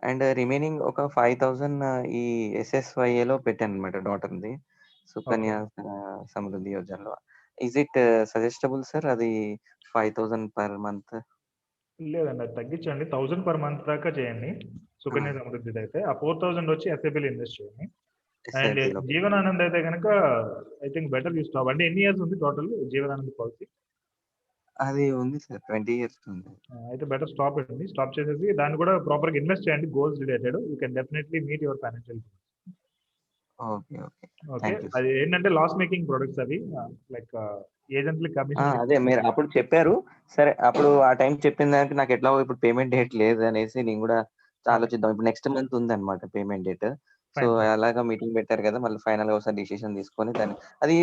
అండ్ రిమైనింగ్ ఒక 5,000 ఈ ఎస్ఎస్వైఏలో పెట్టాను అనమాట, డాటర్ది, సుకన్య సమృద్ధి యోజనలో. ఈజ్ ఇట్ సజెస్టబుల్ సార్ అది 5,000 పర్ మంత్? లేదండి, అది తగ్గించండి. 1,000 పర్ మంత్ దాకా చేయండి సుకన్య సమృద్ధిది అయితే. ఆ 4,000 వచ్చి ఎస్ఐపిలో ఇన్వెస్ట్ చేయండి. అండ్ జీవనానంద్ అయితే కనుక I think better you stop. అంటే ఎన్ని ఇయర్స్ ఉంది టోటల్ జీవనానంద్ పాలసీ? అది ఉంది సార్, 20 ఇయర్స్ ఉంది. అయితే బెటర్ స్టాప్ అండి. స్టాప్ చేసేసి దాన్ని కూడా ప్రాపర్గా ఇన్వెస్ట్ చేయండి, goals related. You can definitely meet your financial goals. Okay okay. Okay. అది ఏంటంటే లాస్ మేకింగ్ ప్రొడక్ట్స్ అవి, లైక్ ఏజెంట్లీ కమిషన్. అదే మీరు అప్పుడు చెప్పారు. సరే, అప్పుడు ఆ టైం చెప్పిన దానికి నాకు ఎట్లా ఇప్పుడు పేమెంట్ డేట్ లేదు అనేసి నేను కూడా ఆలోచిద్దాం. ఇప్పుడు నెక్స్ట్ మంత్ ఉంది అనమాట పేమెంట్ డేట్. సో అలాగా మీటింగ్ పెట్టారు కదా, మళ్ళీ ఫైనల్ గా ఒకసారి డిసిషన్ తీసుకొని దాన్ని అది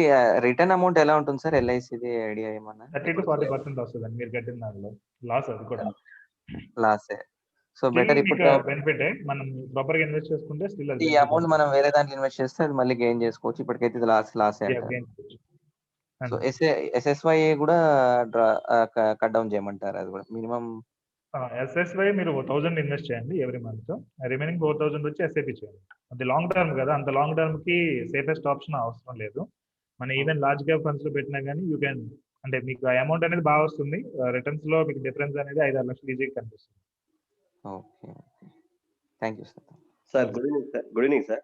రిటర్న్ అమౌంట్ ఎలా ఉంటుంది సార్ ఎల్ఐసిది ఐడియా ఏమన్నా? 30 to 40% వస్తుందండి మీరు కట్టిన దానిలో. లాస్ అది కూడా లాసే. సో బెటర్ ఇప్పుడు బెనిఫిట్ మనం ప్రాపర్ గా ఇన్వెస్ట్ చేసుకుంటే స్టిల్ ఈ అమౌంట్ మనం వేరే దాంట్లో ఇన్వెస్ట్ చేస్తే అది మళ్ళీ గెయిన్ చేసుకోవచ్చు. ఇప్పటికైతే ఇది లాసే అంటారు. సో ఎస్ఎస్వై కూడా కట్ డౌన్ చేయమంటారు, అది కూడా మినిమం? ఎస్ఎస్వై మీరు 1,000 ఇన్వెస్ట్ చేయండి ఎవ్రీ మంత్. రిమైనింగ్ 4,000 వచ్చి ఎస్ఐపి చేయండి. అది లాంగ్ టర్మ్ కదా, అంత లాంగ్ టర్మ్ కి సేఫెస్ట్ ఆప్షన్ అవసరం లేదు. మన ఈవెన్ లార్జ్ క్యాప్ ఫండ్స్ లో పెట్టినా కానీ యూ కెన్, అంటే మీకు అమౌంట్ అనేది బాగా వస్తుంది. రిటర్న్స్ లో మీకు డిఫరెన్స్ అనేది 5-6 లక్షలు ఈజీగా కనిపిస్తుంది. Okay, thank you sir. Sir good evening sir. Good evening sir.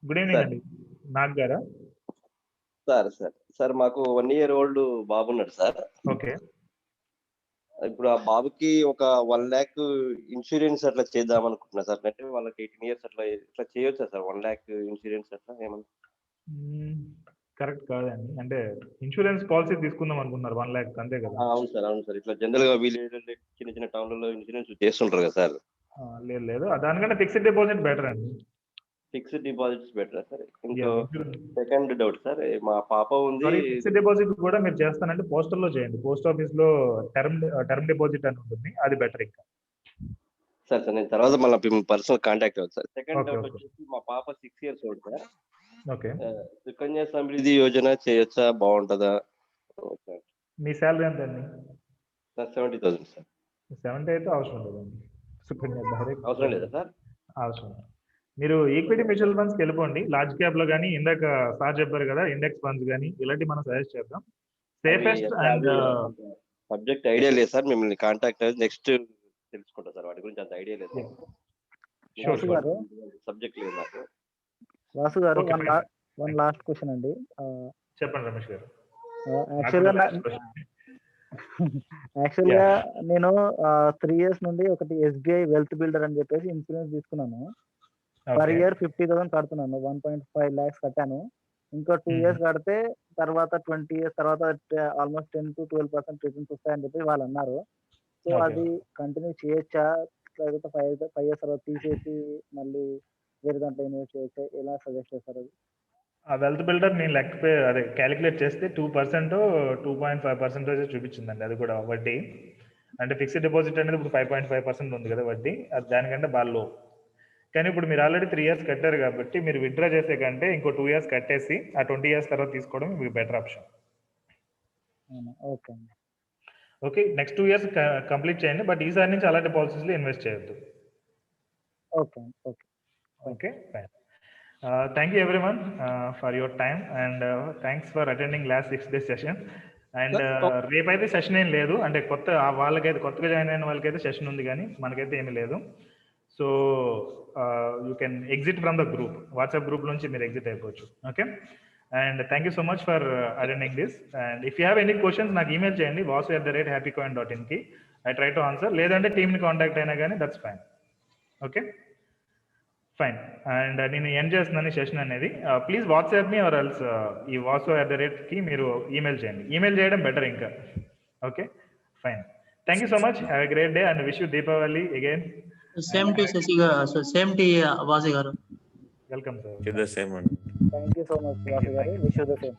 Good evening అండి. నాగ్ గారా? సార్ మాకు 1 year old బాబు ఉన్నాడు సార్. ఓకే. ఇప్పుడు ఆ బాబుకి ఒక 1 lakh ఇన్సూరెన్స్ అట్లా చేద్దాం అనుకుంటున్నా సార్. అంటే వాళ్ళకి 18 years అట్లా చేయొచ్చా సార్ 1 lakh ఇన్సూరెన్స్ అట్లా ఏమన్నా? కరెక్ట్ కాదండి. అంటే ఇన్సూరెన్స్ పాలసీ తీసుకుందాం అనుకున్నారు 1 lakh, అంతే కదా? అవును సార్. ఇట్లా జనరల్ గా విలేజ్ చిన్న టౌన్లలో ఇన్సూరెన్స్ చేస్తుంటారు కదా సార్. లేదు, దానికంటే ఫిక్స్డ్ డిపాజిట్ బెటర్ అండి. Fixed deposits better sir. ఇంకో సెకండ్ డౌట్ సార్, మా పాప ఉంది. ఫిక్స్డ్ డిపాజిట్ కూడా మీరు చేస్తానంటే పోస్టల్ లో చేయండి. పోస్ట్ ఆఫీస్ లో టర్మ్ డిపాజిట్ అని ఉంటుంది, అది బెటర్. ఇంకా సార్ నేను తర్వాత మళ్ళీ పర్సనల్ కాంటాక్ట్ అవుతుంది సార్. సెకండ్ డౌట్ వచ్చేసి మా పాప 6 years old sir. Okay. Sukanya Samriddhi Yojana చేయొచ్చా, బాగుంటుందా? మీ శాలరీ ఎంత అండి? Sir 70,000 sir. 70 అయితే అవసరం లేదండి. సుకన్య డైరెక్ట్ అవసరం లేదా సార్? అవసరం. మీరు ఈక్విటీ మ్యూచువల్ ఫండ్స్కి వెళ్ళిపోండి. లార్జ్ క్యాప్ లో కానీ, ఇందాక సార్ చెప్పారు కదా ఇండెక్స్ ఫండ్స్ కానీ, ఇలాంటి మనం సజెస్ట్ చేద్దాం. సేఫెస్ట్ అండ్ సబ్జెక్ట్ ఐడియా లేదు సార్. మిమ్మల్ని కాంటాక్ట్ అయ్యి నెక్స్ట్ తెలుసుకుంటా సార్. వాటి గురించి అంత ఐడియా లేదు. సబ్జెక్ట్ లేదు నాకు. వాసు గారు, వన్ లాస్ట్ క్వశ్చన్ అండి. చెప్పండి రమేష్ గారు. యాక్చువల్గా నేను 3 years నుండి ఒకటి ఎస్బీఐ వెల్త్ బిల్డర్ అని చెప్పేసి ఇన్సూరెన్స్ తీసుకున్నాను. పర్ ఇయర్ 50,000 కడుతున్నాను. 1.5 lakhs కట్టాను. ఇంకో 2 years కడితే తర్వాత 20 years తర్వాత ఆల్మోస్ట్ 10 to 12% రిటర్న్స్ వస్తాయని చెప్పి వాళ్ళు అన్నారు. సో అది కంటిన్యూ చేయొచ్చా, లేకపోతే 5 years తర్వాత తీసేసి మళ్ళీ వేరే దాంట్లో ఇన్వెస్ట్ చేయొచ్చా, ఎలా సజెస్ట్ చేస్తారు? అది ఆ వెల్త్ బిల్డర్ నేను అదే క్యాలిక్యులేట్ చేస్తే 2%, 2.5% చూపించిందండి. అది కూడా వడ్డీ. అంటే ఫిక్స్డ్ డిపాజిట్ అనేది ఇప్పుడు 5.5% ఉంది కదా వడ్డీ, అది దానికంటే బాగా లో. కానీ ఇప్పుడు మీరు ఆల్రెడీ 3 years కట్టారు కాబట్టి మీరు విత్డ్రా చేసే కంటే ఇంకో 2 years కట్టేసి ఆ 20 years తర్వాత తీసుకోవడం మీకు బెటర్ ఆప్షన్. ఓకే అండి. ఓకే, నెక్స్ట్ 2 years కంప్లీట్ చేయండి. బట్ ఈసారి నుంచి అలాంటి పాలసీస్లో ఇన్వెస్ట్ చేయొద్దు. Okay okay okay, fine. Thank you everyone for your time and thanks for attending last 6 days session. And రేపైతే సెషన్ ఏం లేదు, అంటే వాళ్ళకైతే కొత్తగా జాయిన్ అయిన వాళ్ళకైతే సెషన్ ఉంది, కానీ మనకైతే ఏమీ లేదు. So you can exit from the group. WhatsApp group నుంచి మీరు ఎగ్జిట్ అయిపోవచ్చు. Okay, and thank you so much for attending this. And if you have any questions నాకు ఈమెయిల్ చేయండి, vasu@happycoin.in కి. I try to answer. లేదంటే టీమ్ని contact అయినా కానీ that's fine. Okay, fine. And నేను ఎండ్ చేస్తున్నాను సెషన్ అనేది. Please WhatsApp me or else ఈ వాట్సో@కి మీరు ఈమెయిల్ చేయండి. ఈమెయిల్ చేయడం బెటర్ ఇంకా. Okay, fine. Thank you so much. Have a great day and wish you Deepavali again. Same to Shashi గారు, same to Vasi గారు. Welcome sir. ద సేమ్ అండి. Thank you so much Vasu గారు. Wish you the same.